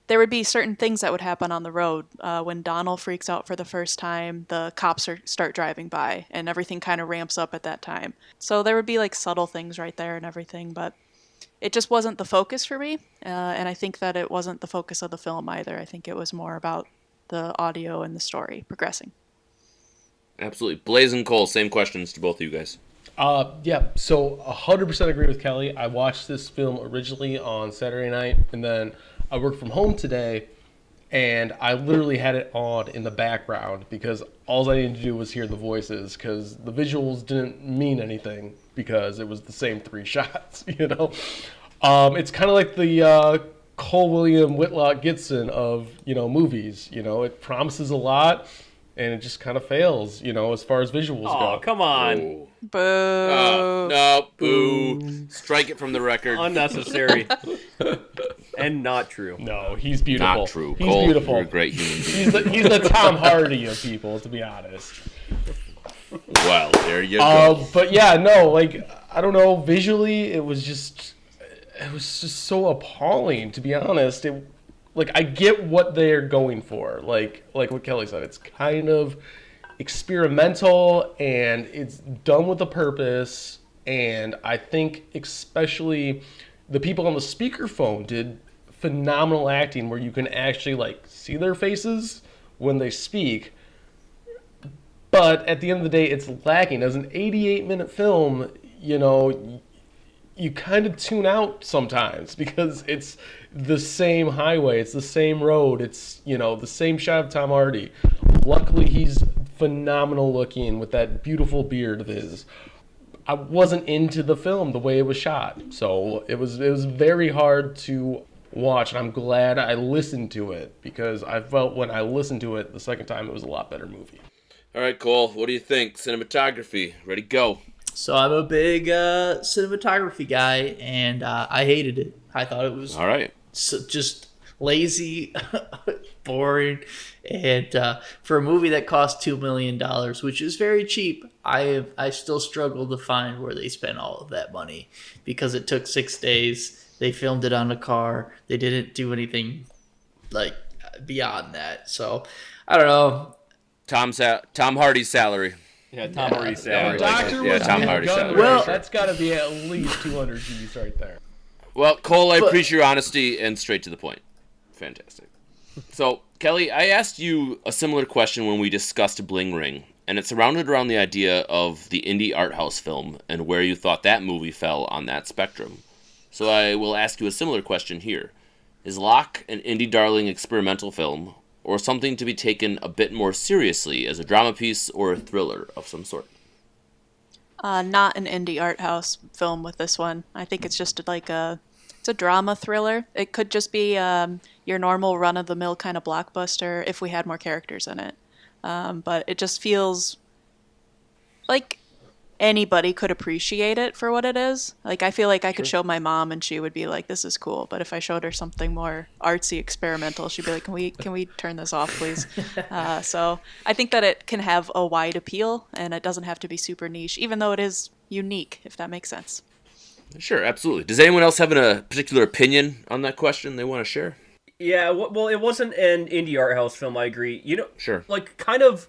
there would be certain things that would happen on the road. When Donald freaks out for the first time, the cops start driving by, and everything kind of ramps up at that time. So there would be like subtle things right there and everything, but it just wasn't the focus for me. And I think that it wasn't the focus of the film either. I think it was more about the audio and the story progressing. Absolutely. Blaze and Cole, same questions to both of you guys. Yeah, so 100% agree with Kelly. I watched this film originally on Saturday night, and then I worked from home today, and I literally had it on in the background because all I needed to do was hear the voices, because the visuals didn't mean anything because it was the same 3 shots, It's kind of like the Cole William Whitlock Gibson of, movies. It promises a lot, and it just kind of fails, as far as visuals go. Oh, come on. Oh. Boo. No, boo. Strike it from the record. Unnecessary. And not true. No, he's beautiful. Not true. He's Cole, beautiful. You're a great human being. He's the Tom Hardy of people, to be honest. Well, there you go. But yeah, no, I don't know. Visually, it was just so appalling, to be honest. I get what they're going for. Like what Kelly said, it's kind of experimental and it's done with a purpose. And I think especially the people on the speakerphone did phenomenal acting where you can actually see their faces when they speak. But at the end of the day, it's lacking. As an 88-minute film, you kind of tune out sometimes because it's the same highway, it's the same road, it's, the same shot of Tom Hardy. Luckily, he's phenomenal looking with that beautiful beard of his. I wasn't into the film the way it was shot, so it was very hard to watch, and I'm glad I listened to it because I felt when I listened to it the second time it was a lot better movie. All right, Cole, what do you think? Cinematography, ready, go. So I'm a big cinematography guy, and I hated it. I thought it was all right. Just lazy, boring, and for a movie that cost $2 million, which is very cheap, I still struggle to find where they spent all of that money, because it took 6 days. They filmed it on a car. They didn't do anything like beyond that. So I don't know. Tom Hardy's salary. Yeah, Tom Hardy's salary. Doctor Yeah, was Tom Tom Hardy gun salary. well, Well- that's got to be at least 200 G's right there. Well, Cole, I appreciate your honesty and straight to the point. Fantastic. So, Kelly, I asked you a similar question when we discussed Bling Ring, and it surrounded around the idea of the indie art house film and where you thought that movie fell on that spectrum. So I will ask you a similar question here. Is Locke an indie darling experimental film, or something to be taken a bit more seriously as a drama piece or a thriller of some sort? Not an indie art house film with this one. I think it's just like it's a drama thriller. It could just be your normal run-of-the-mill kind of blockbuster if we had more characters in it. But it just feels like anybody could appreciate it for what it is. Like, I feel like I could show my mom and she would be like, this is cool. But if I showed her something more artsy, experimental, she'd be like, can we turn this off, please? So I think that it can have a wide appeal, and it doesn't have to be super niche, even though it is unique, if that makes sense. Sure, absolutely. Does anyone else have a particular opinion on that question they want to share? Yeah, well, it wasn't an indie art house film, I agree. You know, Sure. like, kind of,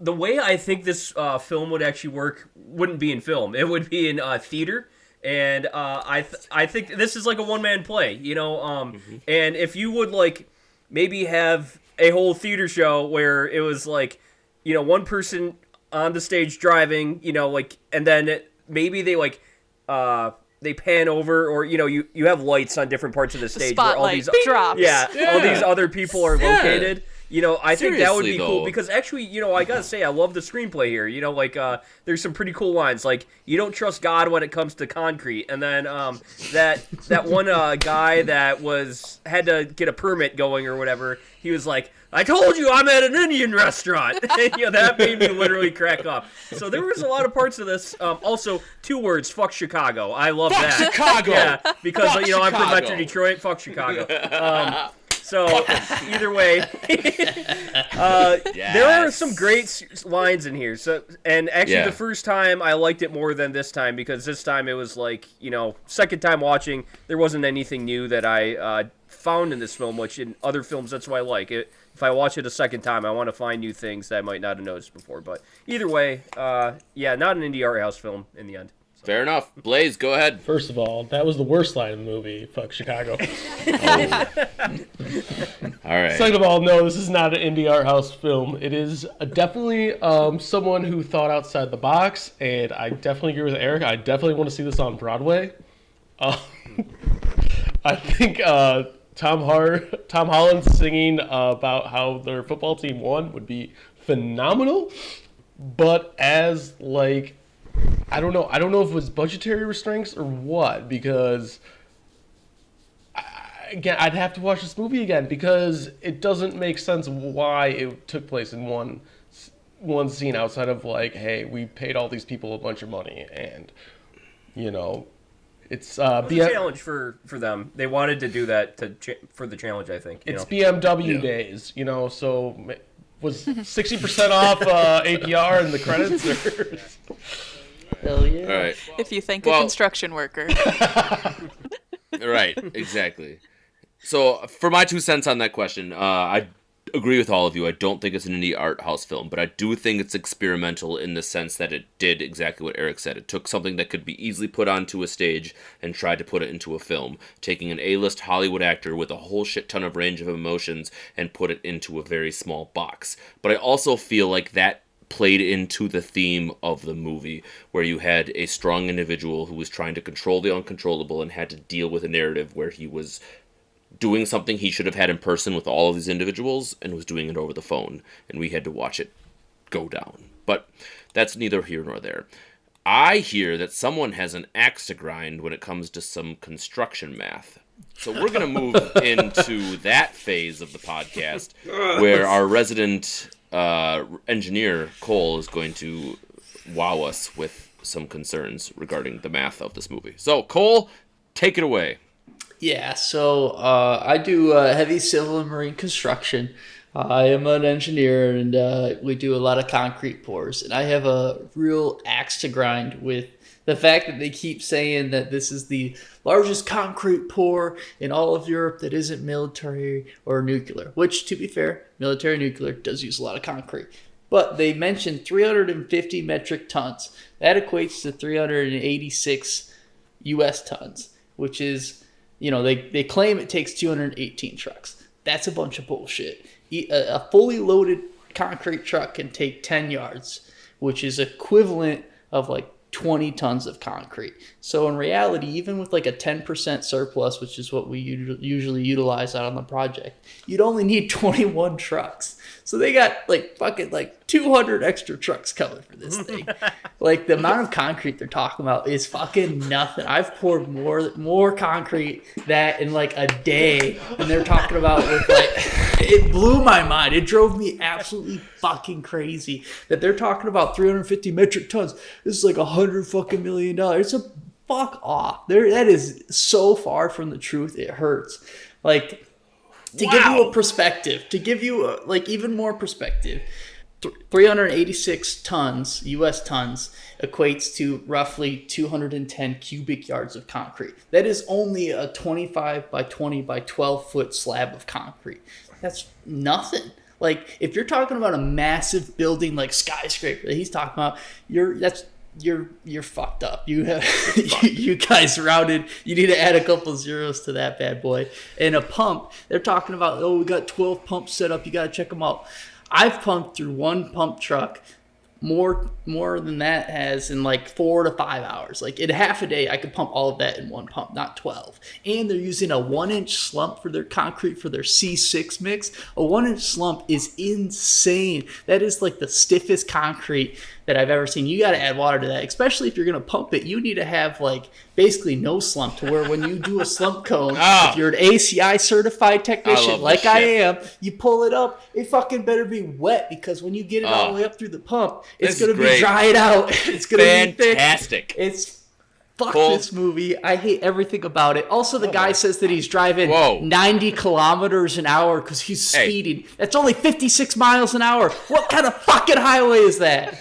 the way I think this film would actually work wouldn't be in film. It would be in theater, and I think this is like a one-man play, you know, and if you would, like, maybe have a whole theater show where it was, like, you know, one person on the stage driving, you know, like, and then maybe they, like, they pan over, or, you know, you have lights on different parts of the stage where all Spotlight these drops. all these other people are located. You know, I think that would be Seriously, cool, though. because actually, you know, I gotta say, I love the screenplay here. You know, like, there's some pretty cool lines, like, you don't trust God when it comes to concrete, and then that one guy that had to get a permit going or whatever, he was like, I told you I'm at an Indian restaurant. You know, that made me literally crack up. So there was a lot of parts of this. Also, 2 words, fuck Chicago. I love that. Chicago! Yeah, because, Fuck you know, I'm from Chicago. Metro Detroit. Fuck Chicago. So, either way, there are some great lines in here. So, and actually, Yeah. the first time I liked it more than this time, because this time it was like, you know, second time watching, there wasn't anything new that I found in this film, which in other films, that's why I like it. If I watch it a second time, I want to find new things that I might not have noticed before. But either way, yeah, not an indie art house film in the end. Fair enough. Blaze, go ahead. First of all, that was the worst line in the movie. Fuck Chicago. All right. Second of all, no, this is not an indie art house film. It is definitely someone who thought outside the box, and I definitely agree with Eric. I definitely want to see this on Broadway. I think Tom Holland singing about how their football team won would be phenomenal. But as, like, I don't know if it was budgetary restraints or what, because again, I'd have to watch this movie again, because it doesn't make sense why it took place in one scene outside of, like, hey, we paid all these people a bunch of money, and, you know, it's It was a challenge for them. They wanted to do that for the challenge, I think. You it's know? B.M.W. days, you know, so was 60% off APR in the credits? Or? Hell yeah. All right. If you think Well- a construction worker. Right, exactly. So, for my 2 cents on that question, I agree with all of you. I don't think it's an indie art house film, but I do think it's experimental in the sense that it did exactly what Eric said. It took something that could be easily put onto a stage and tried to put it into a film, taking an A-list Hollywood actor with a whole shit ton of range of emotions and put it into a very small box. But I also feel like that played into the theme of the movie, where you had a strong individual who was trying to control the uncontrollable and had to deal with a narrative where he was doing something he should have had in person with all of these individuals and was doing it over the phone, and we had to watch it go down. But that's neither here nor there. I hear that someone has an axe to grind when it comes to some construction math. So we're going to move into that phase of the podcast where our resident engineer, Cole, is going to wow us with some concerns regarding the math of this movie. So, Cole, take it away. Yeah, so I do heavy civil and marine construction. I am an engineer, and we do a lot of concrete pours. And I have a real axe to grind with the fact that they keep saying that this is the largest concrete pour in all of Europe that isn't military or nuclear, which, to be fair, military nuclear does use a lot of concrete. But they mentioned 350 metric tons. That equates to 386 U.S. tons, which is, they claim it takes 218 trucks. That's a bunch of bullshit. A fully loaded concrete truck can take 10 yards, which is equivalent of like 20 tons of concrete. So in reality, even with like a 10% surplus, which is what we usually utilize out on the project, you'd only need 21 trucks. So they got like fucking like 200 extra trucks coming for this thing. Like the amount of concrete they're talking about is fucking nothing. I've poured more concrete that in like a day than they're talking about with like, it blew my mind. It drove me absolutely fucking crazy that they're talking about 350 metric tons. This is like $100 fucking million. It's a fuck off. That is so far from the truth. It hurts. Like, to give you a perspective, even more perspective, 386 tons, U.S. tons, equates to roughly 210 cubic yards of concrete. That is only a 25 by 20 by 12 foot slab of concrete. That's nothing. Like, if you're talking about a massive building like skyscraper that he's talking about, you're fucked up. You have you guys routed. You need to add a couple zeros to that bad boy. And a pump, they're talking about, we got 12 pumps set up. You got to check them out. I've pumped through one pump truck more than that has in like 4 to 5 hours. Like in half a day, I could pump all of that in one pump, not 12. And they're using a 1-inch slump for their concrete for their C6 mix. A 1-inch slump is insane. That is like the stiffest concrete that I've ever seen. You got to add water to that, especially if you're going to pump it. You need to have like basically no slump, to where when you do a slump cone, if you're an ACI certified technician like I am, you pull it up, it fucking better be wet, because when you get it all the way up through the pump, it's going to be dried out. It's going to be fantastic. It's fuck this movie. I hate everything about it. Also, the guy says that he's driving 90 kilometers an hour because he's speeding. That's only 56 miles an hour. What kind of fucking highway is that?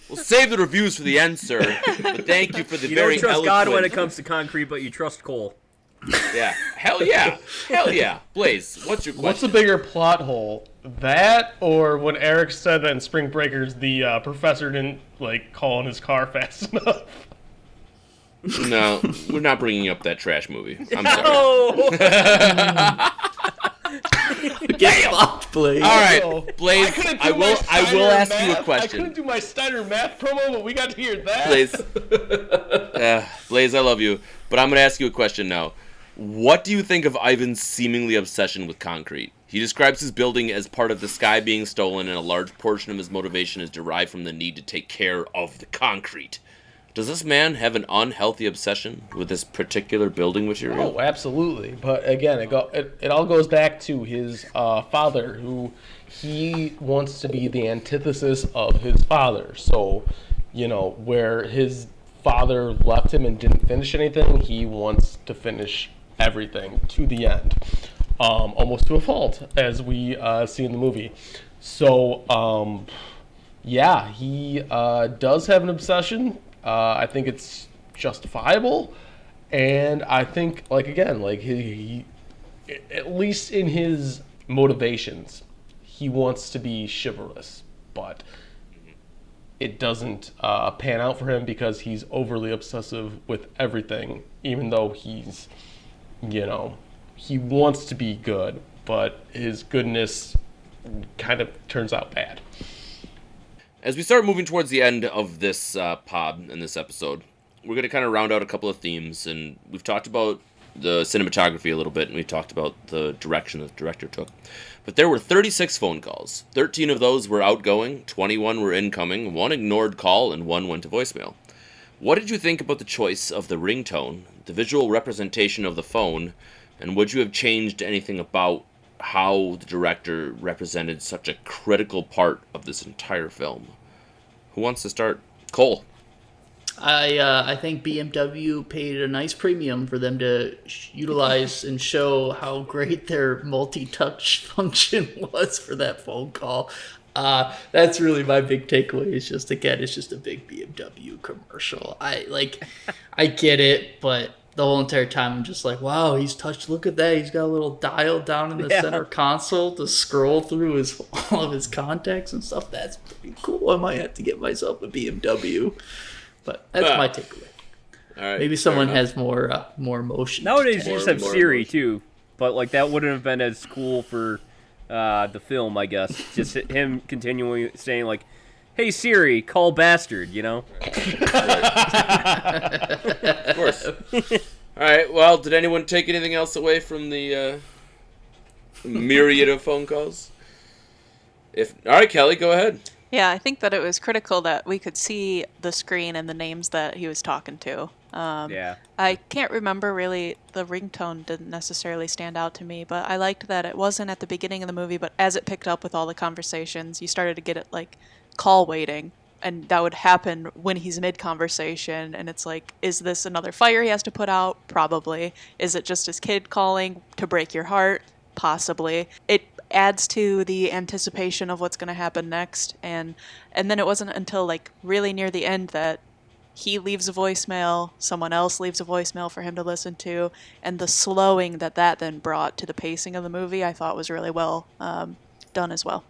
We'll save the reviews for the end, sir. But thank you for the very You don't trust eloquent... God when it comes to concrete, but you trust Cole. Yeah. Hell yeah. Hell yeah. Blaze, what's your question? What's the bigger plot hole? That, or when Eric said that in Spring Breakers, the professor didn't like call in his car fast enough? No, we're not bringing up that trash movie. I'm sorry. Get fucked, Blaze. All right, Blaze. I will ask you a question. I couldn't do my Steiner math promo, but we got to hear that. Blaze, I love you, but I'm gonna ask you a question now. What do you think of Ivan's seemingly obsession with concrete? He describes his building as part of the sky being stolen, and a large portion of his motivation is derived from the need to take care of the concrete. Does this man have an unhealthy obsession with this particular building material? Oh, absolutely. But again, it all goes back to his father, who he wants to be the antithesis of his father. So, where his father left him and didn't finish anything, he wants to finish everything to the end, almost to a fault, as we see in the movie. So, he does have an obsession. I think it's justifiable, and I think, he at least in his motivations, he wants to be chivalrous, but it doesn't pan out for him because he's overly obsessive with everything, even though he's, he wants to be good, but his goodness kind of turns out bad. As we start moving towards the end of this pod in this episode, we're going to kind of round out a couple of themes, and we've talked about the cinematography a little bit, and we've talked about the direction the director took. But there were 36 phone calls. 13 of those were outgoing, 21 were incoming, 1 ignored call, and 1 went to voicemail. What did you think about the choice of the ringtone, the visual representation of the phone, and would you have changed anything about how the director represented such a critical part of this entire film? Who wants to start? Cole. I think BMW paid a nice premium for them to utilize and show how great their multi-touch function was for that phone call. That's really my big takeaway. Is just, again, it's just a big BMW commercial. I get it, but the whole entire time I'm just like, wow, he's touched. Look at that. He's got a little dial down in the center console to scroll through all of his contacts and stuff. That's pretty cool. I might have to get myself a BMW. But that's my takeaway. All right, maybe someone has more emotion. Nowadays you just have more Siri emotion. too, but like that wouldn't have been as cool for the film, I guess. Just him continuing saying like, "Hey Siri, call bastard," you know? Of course. All right. Well, did anyone take anything else away from the myriad of phone calls? All right, Kelly, go ahead. Yeah, I think that it was critical that we could see the screen and the names that he was talking to. Yeah. I can't remember really, the ringtone didn't necessarily stand out to me, but I liked that it wasn't at the beginning of the movie, but as it picked up with all the conversations, you started to get it like call waiting, and that would happen when he's mid-conversation, and it's like, is this another fire he has to put out? Probably. Is it just his kid calling to break your heart? Possibly. It adds to the anticipation of what's going to happen next, and then it wasn't until like really near the end that he leaves a voicemail, someone else leaves a voicemail for him to listen to, and the slowing that then brought to the pacing of the movie I thought was really well done as well.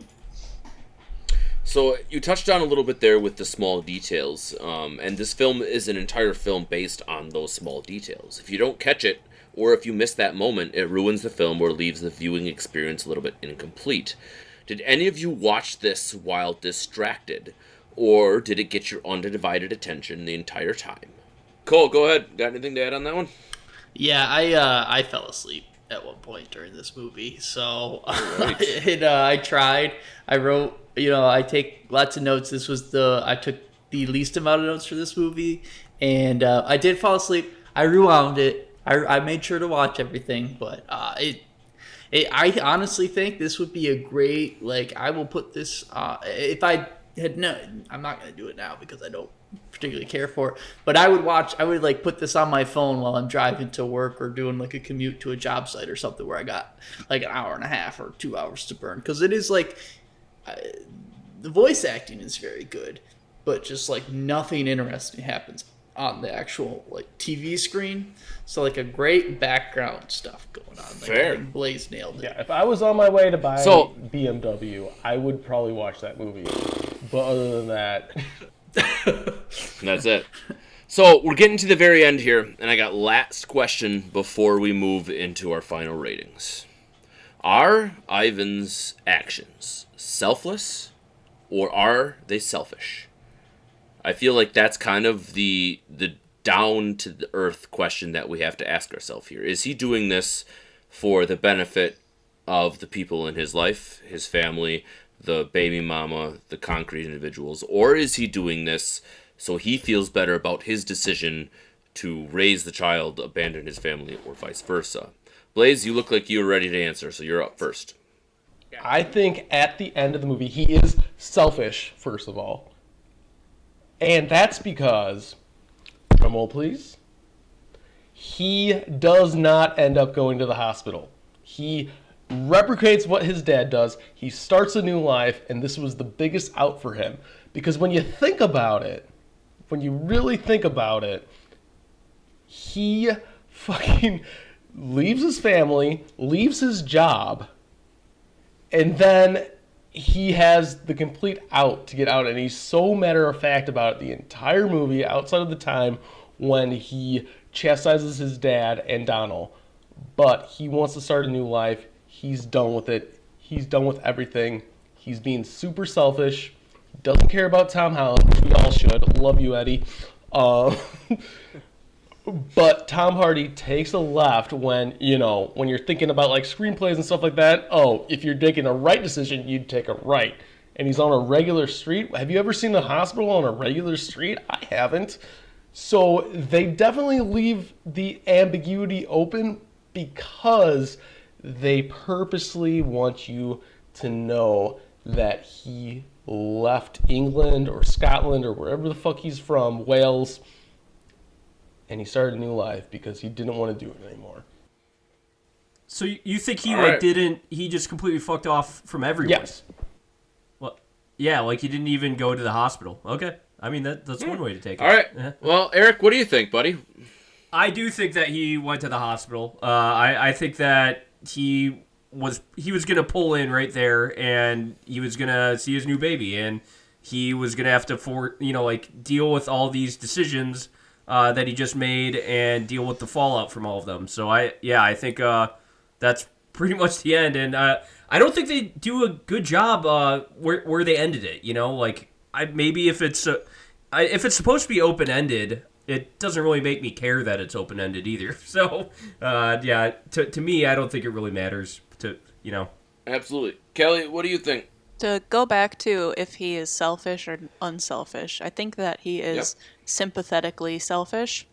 So you touched on a little bit there with the small details, and this film is an entire film based on those small details. If you don't catch it, or if you miss that moment, it ruins the film or leaves the viewing experience a little bit incomplete. Did any of you watch this while distracted, or did it get your undivided attention the entire time? Cole, go ahead. Got anything to add on that one? Yeah, I fell asleep at one point during this movie, so I tried. I wrote, I take lots of notes. I took the least amount of notes for this movie, and I did fall asleep. I rewound it. I made sure to watch everything, but I honestly think this would be a great, I will put this, if I had known, I'm not going to do it now because I don't particularly care for it, but I would put this on my phone while I'm driving to work or doing like a commute to a job site or something where I got like an hour and a half or 2 hours to burn, because it is the voice acting is very good, but just nothing interesting happens on the actual TV screen. So a great background stuff going on. Fair. I think Blaze nailed it. Yeah, if I was on my way to buy BMW, I would probably watch that movie. But other than that, That's it. So we're getting to the very end here, and I got last question before we move into our final ratings. Are Ivan's actions selfless, or are they selfish? I feel like that's kind of the down to the earth question that we have to ask ourselves here. Is he doing this for the benefit of the people in his life, his family, the baby mama, the concrete individuals, or is he doing this so he feels better about his decision to raise the child, abandon his family, or vice versa? Blaze, you look like you're ready to answer, so you're up first. I think at the end of the movie, he is selfish, first of all. And that's because, drum roll please, he does not end up going to the hospital. He replicates what his dad does. He starts a new life, and this was the biggest out for him. Because when you think about it, when you really think about it, he fucking leaves his family, leaves his job, and then he has the complete out to get out, and he's so matter-of-fact about it the entire movie, outside of the time when he chastises his dad and Donald. But he wants to start a new life. He's done with it. He's done with everything. He's being super selfish. Doesn't care about Tom Holland, which we all should. Love you, Eddie. But Tom Hardy takes a left when you're thinking about screenplays and stuff like that. Oh, if you're taking a right decision, you'd take a right. And he's on a regular street. Have you ever seen the hospital on a regular street? I haven't. So they definitely leave the ambiguity open because they purposely want you to know that he left England or Scotland or wherever the fuck he's from, Wales, and he started a new life because he didn't want to do it anymore. So you think he All right. he just completely fucked off from everyone? Yes. Well, yeah, like he didn't even go to the hospital. Okay. I mean, that's one way to take it. All right. Yeah. Well, Eric, what do you think, buddy? I do think that he went to the hospital. I think that he was gonna pull in right there, and he was gonna see his new baby, and he was gonna have to deal with all these decisions that he just made and deal with the fallout from all of them. So I think that's pretty much the end, and I don't think they do a good job where they ended it. Maybe if it's supposed to be open ended, it doesn't really make me care that it's open ended either. So to me, I don't think it really matters. Absolutely. Kelly, what do you think? To go back to if he is selfish or unselfish, I think that he is sympathetically selfish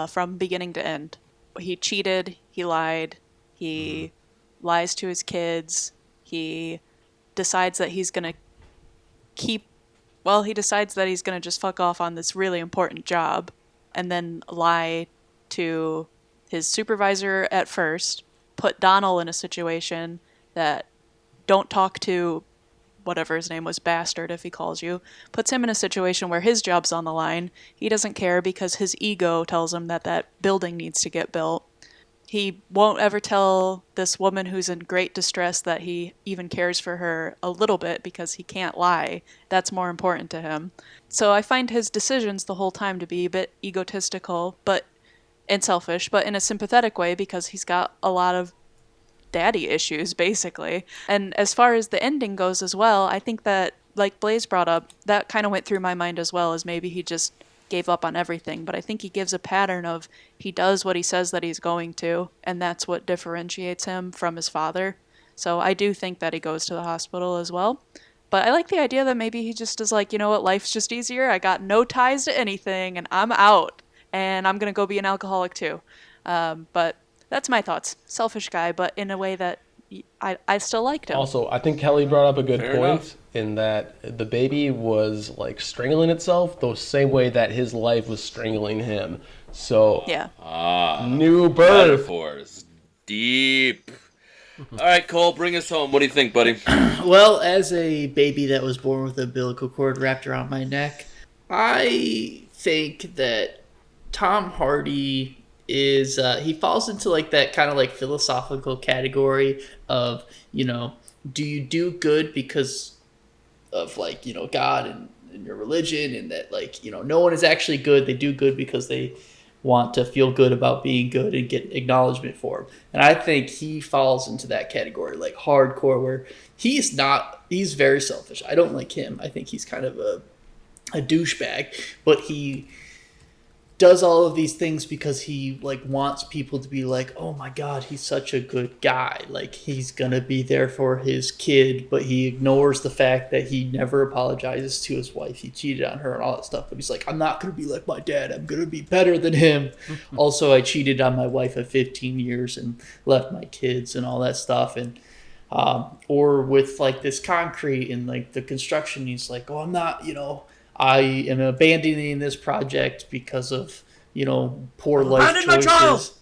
from beginning to end. He cheated, he lied, he lies to his kids, he decides that he's going to he decides that he's going to just fuck off on this really important job and then lie to his supervisor at first, put Donald in a situation that don't talk to whatever his name was, bastard if he calls you, puts him in a situation where his job's on the line. He doesn't care because his ego tells him that building needs to get built. He won't ever tell this woman who's in great distress that he even cares for her a little bit because he can't lie. That's more important to him. So I find his decisions the whole time to be a bit egotistical and selfish, but in a sympathetic way because he's got a lot of daddy issues, basically. And as far as the ending goes as well, I think that, like Blaze brought up, that kind of went through my mind as well, as maybe he just gave up on everything. But I think he gives a pattern of he does what he says that he's going to, and that's what differentiates him from his father. So I do think that he goes to the hospital as well. But I like the idea that maybe he just is like, you know what, life's just easier. I got no ties to anything, and I'm out. And I'm going to go be an alcoholic too. But that's my thoughts. Selfish guy, but in a way that I still liked him. Also, I think Kelly brought up a good Fair point enough. in that the baby was like strangling itself the same way that his life was strangling him. So, Yeah. new birth. Metaphors. Deep. All right, Cole, bring us home. What do you think, buddy? Well, as a baby that was born with an umbilical cord wrapped around my neck, I think that Tom Hardy is he falls into like that kind of like philosophical category of, do you do good because of like, God and your religion, and that like, no one is actually good. They do good because they want to feel good about being good and get acknowledgement for them. And I think he falls into that category, like hardcore, where he's very selfish. I don't like him. I think he's kind of a douchebag, but he does all of these things because he like wants people to be like, oh my God, he's such a good guy. Like he's going to be there for his kid, but he ignores the fact that he never apologizes to his wife. He cheated on her and all that stuff. But he's like, I'm not going to be like my dad. I'm going to be better than him. Also, I cheated on my wife of 15 years and left my kids and all that stuff. And, or with like this concrete and like the construction, he's like, oh, I'm not, I am abandoning this project because of, poor life choices.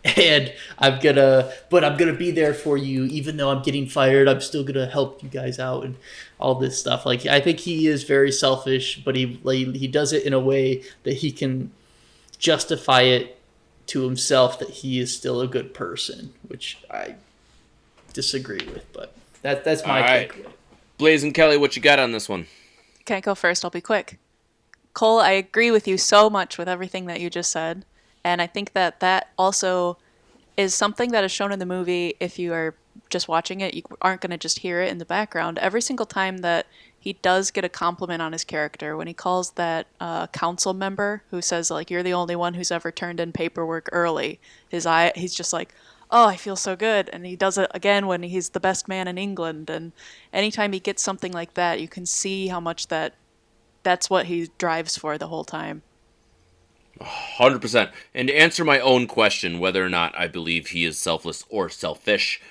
And I'm gonna be there for you, even though I'm getting fired. I'm still gonna help you guys out and all this stuff. Like I think he is very selfish, but he does it in a way that he can justify it to himself that he is still a good person, which I disagree with. But that's my take. Blaze and Kelly, what you got on this one? Can I go first? I'll be quick. Cole, I agree with you so much with everything that you just said. And I think that also is something that is shown in the movie. If you are just watching it, you aren't going to just hear it in the background. Every single time that he does get a compliment on his character, when he calls that council member who says, like, you're the only one who's ever turned in paperwork early, he's just like, oh, I feel so good. And he does it again when he's the best man in England. And anytime he gets something like that, you can see how much that's what he drives for the whole time. 100%. And to answer my own question, whether or not I believe he is selfless or selfish,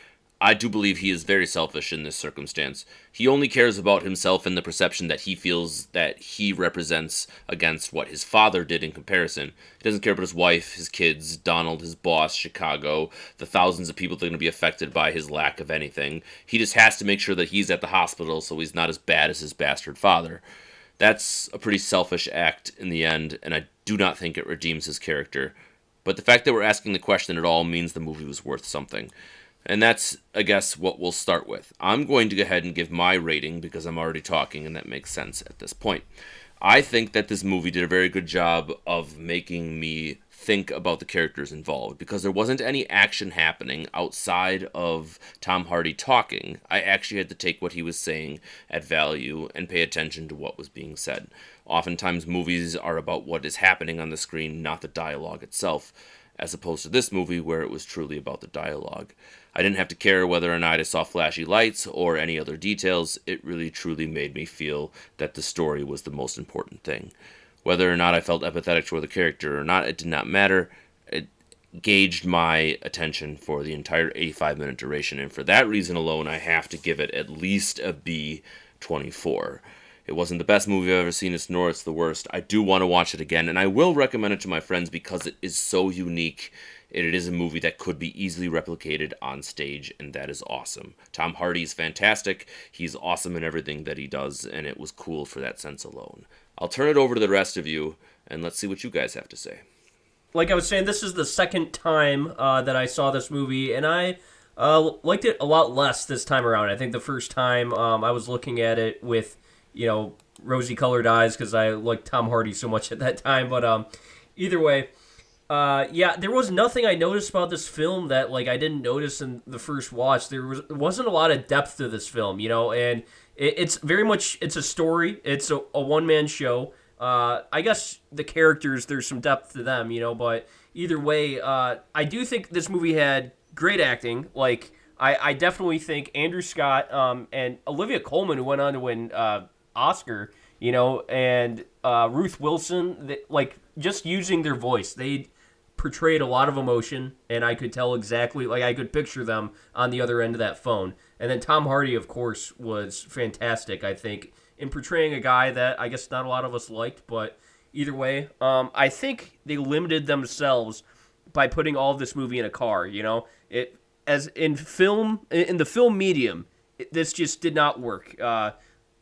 I do believe he is very selfish in this circumstance. He only cares about himself and the perception that he feels that he represents against what his father did in comparison. He doesn't care about his wife, his kids, Donald, his boss, Chicago, the thousands of people that are going to be affected by his lack of anything. He just has to make sure that he's at the hospital so he's not as bad as his bastard father. That's a pretty selfish act in the end, and I do not think it redeems his character. But the fact that we're asking the question at all means the movie was worth something. And that's, I guess, what we'll start with. I'm going to go ahead and give my rating because I'm already talking and that makes sense at this point. I think that this movie did a very good job of making me think about the characters involved because there wasn't any action happening outside of Tom Hardy talking. I actually had to take what he was saying at value and pay attention to what was being said. Oftentimes movies are about what is happening on the screen, not the dialogue itself, as opposed to this movie where it was truly about the dialogue. I didn't have to care whether or not I saw flashy lights or any other details. It really truly made me feel that the story was the most important thing. Whether or not I felt empathetic toward the character or not, it did not matter. It gauged my attention for the entire 85-minute duration, and for that reason alone, I have to give it at least a B24. It wasn't the best movie I've ever seen, nor it's the worst. I do want to watch it again, and I will recommend it to my friends because it is so unique. It is a movie that could be easily replicated on stage, and that is awesome. Tom Hardy is fantastic. He's awesome in everything that he does, and it was cool for that sense alone. I'll turn it over to the rest of you, and let's see what you guys have to say. Like I was saying, this is the second time that I saw this movie, and I liked it a lot less this time around. I think the first time I was looking at it with, rosy-colored eyes because I liked Tom Hardy so much at that time. But either way, there was nothing I noticed about this film that I didn't notice in the first watch. There wasn't a lot of depth to this film, and it's very much it's a story. It's a one-man show. I guess the characters, there's some depth to them, but either way, I do think this movie had great acting. I definitely think Andrew Scott and Olivia Colman, who went on to win Oscar, and Ruth Wilson, just using their voice, they portrayed a lot of emotion, and I could tell exactly, I could picture them on the other end of that phone. And then Tom Hardy, of course, was fantastic, I think, in portraying a guy that I guess not a lot of us liked, but either way, I think they limited themselves by putting all of this movie in a car, It as in the film medium, this just did not work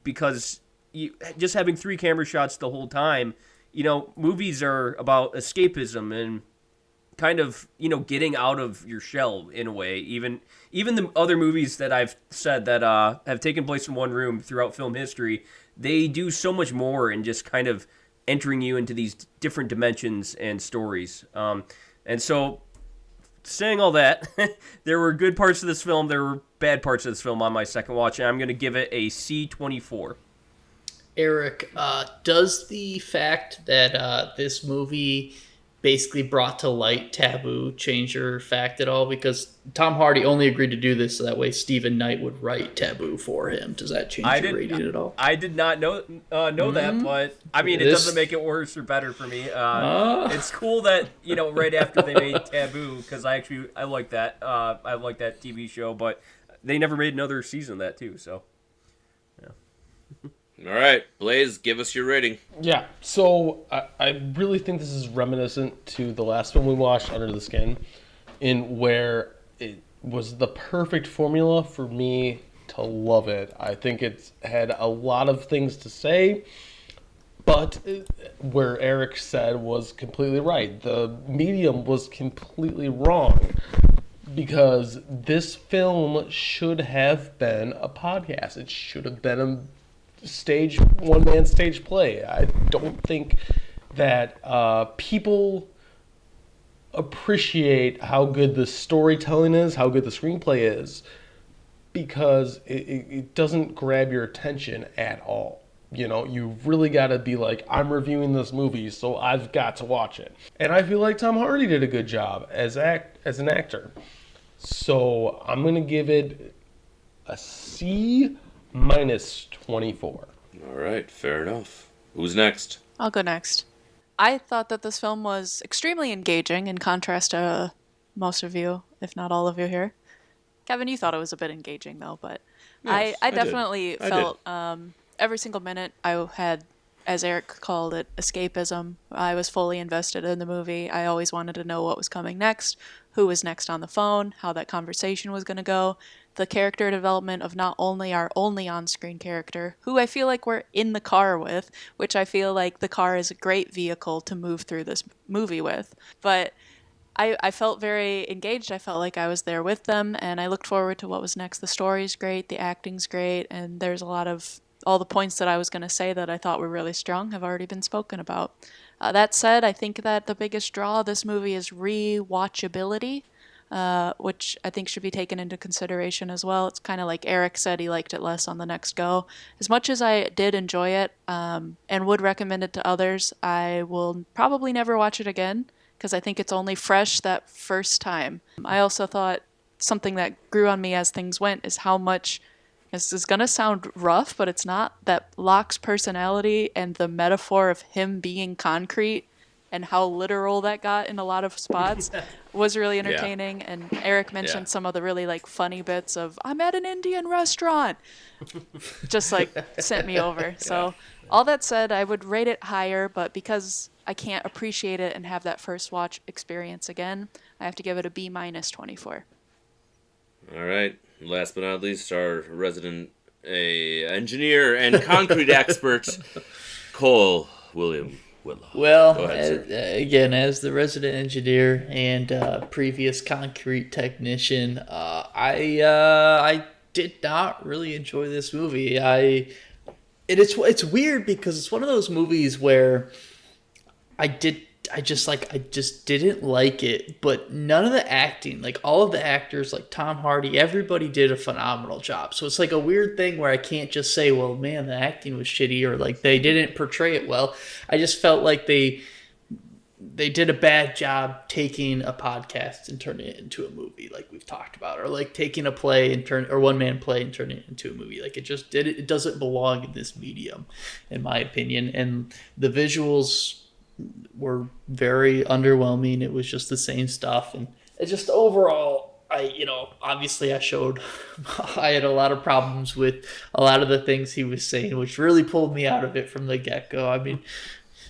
because just having 3 camera shots the whole time, movies are about escapism and kind of, getting out of your shell in a way. Even the other movies that I've said that have taken place in one room throughout film history, they do so much more in just kind of entering you into these different dimensions and stories. And so, saying all that, there were good parts of this film, there were bad parts of this film on my second watch, and I'm going to give it a C24. Eric, does the fact that this movie basically brought to light taboo change your fact at all? Because Tom Hardy only agreed to do this so that way Stephen Knight would write Taboo for him. Does that change your rating at all? I did not know that, but I mean, it doesn't make it worse or better for me. It's cool that right after they made Taboo, because I like that. I like that TV show, but they never made another season of that too. So, yeah. All right, Blaze, give us your rating. Yeah, so I really think this is reminiscent to the last film we watched, Under the Skin, in where it was the perfect formula for me to love it. I think it's had a lot of things to say, but where Eric said was completely right. The medium was completely wrong, because this film should have been a podcast. It should have been a one-man stage play. I don't think that people appreciate how good the storytelling is, how good the screenplay is, because it doesn't grab your attention at all. You've really got to be like, I'm reviewing this movie, so I've got to watch it. And I feel like Tom Hardy did a good job as an actor. So I'm going to give it a C minus 24. All right, fair enough. Who's next? I'll go next. I thought that this film was extremely engaging in contrast to most of you, if not all of you here. Kevin, you thought it was a bit engaging though, but Yes, I I did. definitely I felt every single minute I had, as Eric called it, escapism. I was fully invested in the movie. I always wanted to know what was coming next, who was next on the phone, how that conversation was going to go. The character development of not only our only on-screen character, who I feel like we're in the car with, which I feel like the car is a great vehicle to move through this movie with, but I felt very engaged. I felt like I was there with them, and I looked forward to what was next. The story's great, the acting's great, and there's a lot of all the points that I was going to say that I thought were really strong have already been spoken about. That said, I think that the biggest draw of this movie is rewatchability, which I think should be taken into consideration as well. It's kind of like Eric said, he liked it less on the next go. As much as I did enjoy it and would recommend it to others, I will probably never watch it again because I think it's only fresh that first time. I also thought something that grew on me as things went is how much, this is going to sound rough, but it's not, that Locke's personality and the metaphor of him being concrete and how literal that got in a lot of spots was really entertaining. And Eric mentioned some of the really like funny bits of, I'm at an Indian restaurant, just like sent me over. So all that said, I would rate it higher, but because I can't appreciate it and have that first watch experience again, I have to give it a B minus 24. All right. Last but not least, our resident engineer and concrete expert, Cole William Whitlock. Well, Go ahead, sir. again, as the resident engineer and previous concrete technician, I did not really enjoy this movie. It's weird because it's one of those movies where I just didn't like it, but none of the acting, like all of the actors, like Tom Hardy, everybody did a phenomenal job. So it's like a weird thing where I can't just say, well, man, the acting was shitty or like they didn't portray it well. I just felt like they did a bad job taking a podcast and turning it into a movie, like we've talked about, or like taking a play and one man play and turning it into a movie. Like it doesn't belong in this medium, in my opinion. And the visuals were very underwhelming. It was just the same stuff, and it just overall, obviously I had a lot of problems with a lot of the things he was saying, which really pulled me out of it from the get-go. I mean,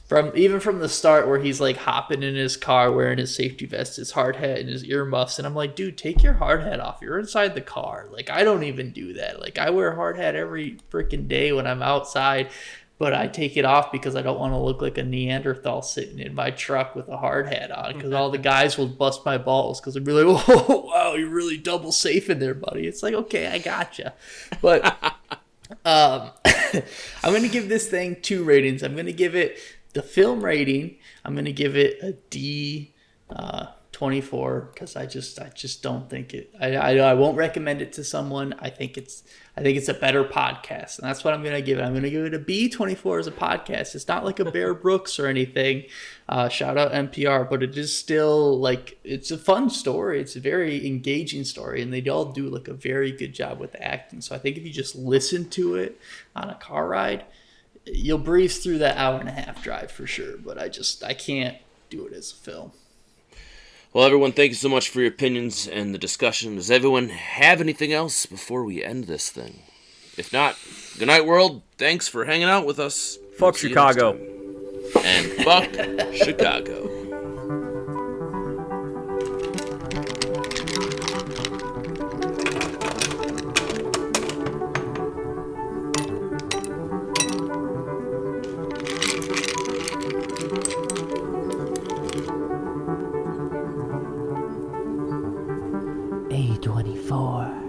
from the start where he's like hopping in his car wearing his safety vest, his hard hat, and his earmuffs, and I'm like, dude, take your hard hat off. You're inside the car. Like, I don't even do that. Like, I wear a hard hat every freaking day when I'm outside, but I take it off because I don't want to look like a Neanderthal sitting in my truck with a hard hat on, because all the guys will bust my balls because they'll be like, oh, wow, you're really double safe in there, buddy. It's like, okay, I gotcha. But I'm going to give this thing 2 ratings. I'm going to give it the film rating. I'm going to give it a D 24 because I just don't think it. I won't recommend it to someone. I think it's a better podcast, and that's what I'm gonna give it. I'm gonna give it a B24 as a podcast. It's not like a Bear Brooks or anything. Shout out NPR, but it is still like, it's a fun story. It's a very engaging story, and they all do like a very good job with the acting. So I think if you just listen to it on a car ride, you'll breeze through that hour and a half drive for sure. But I can't do it as a film. Well, everyone, thank you so much for your opinions and the discussion. Does everyone have anything else before we end this thing? If not, good night, world. Thanks for hanging out with us. Fuck See you next Chicago. time. And fuck Chicago. A24.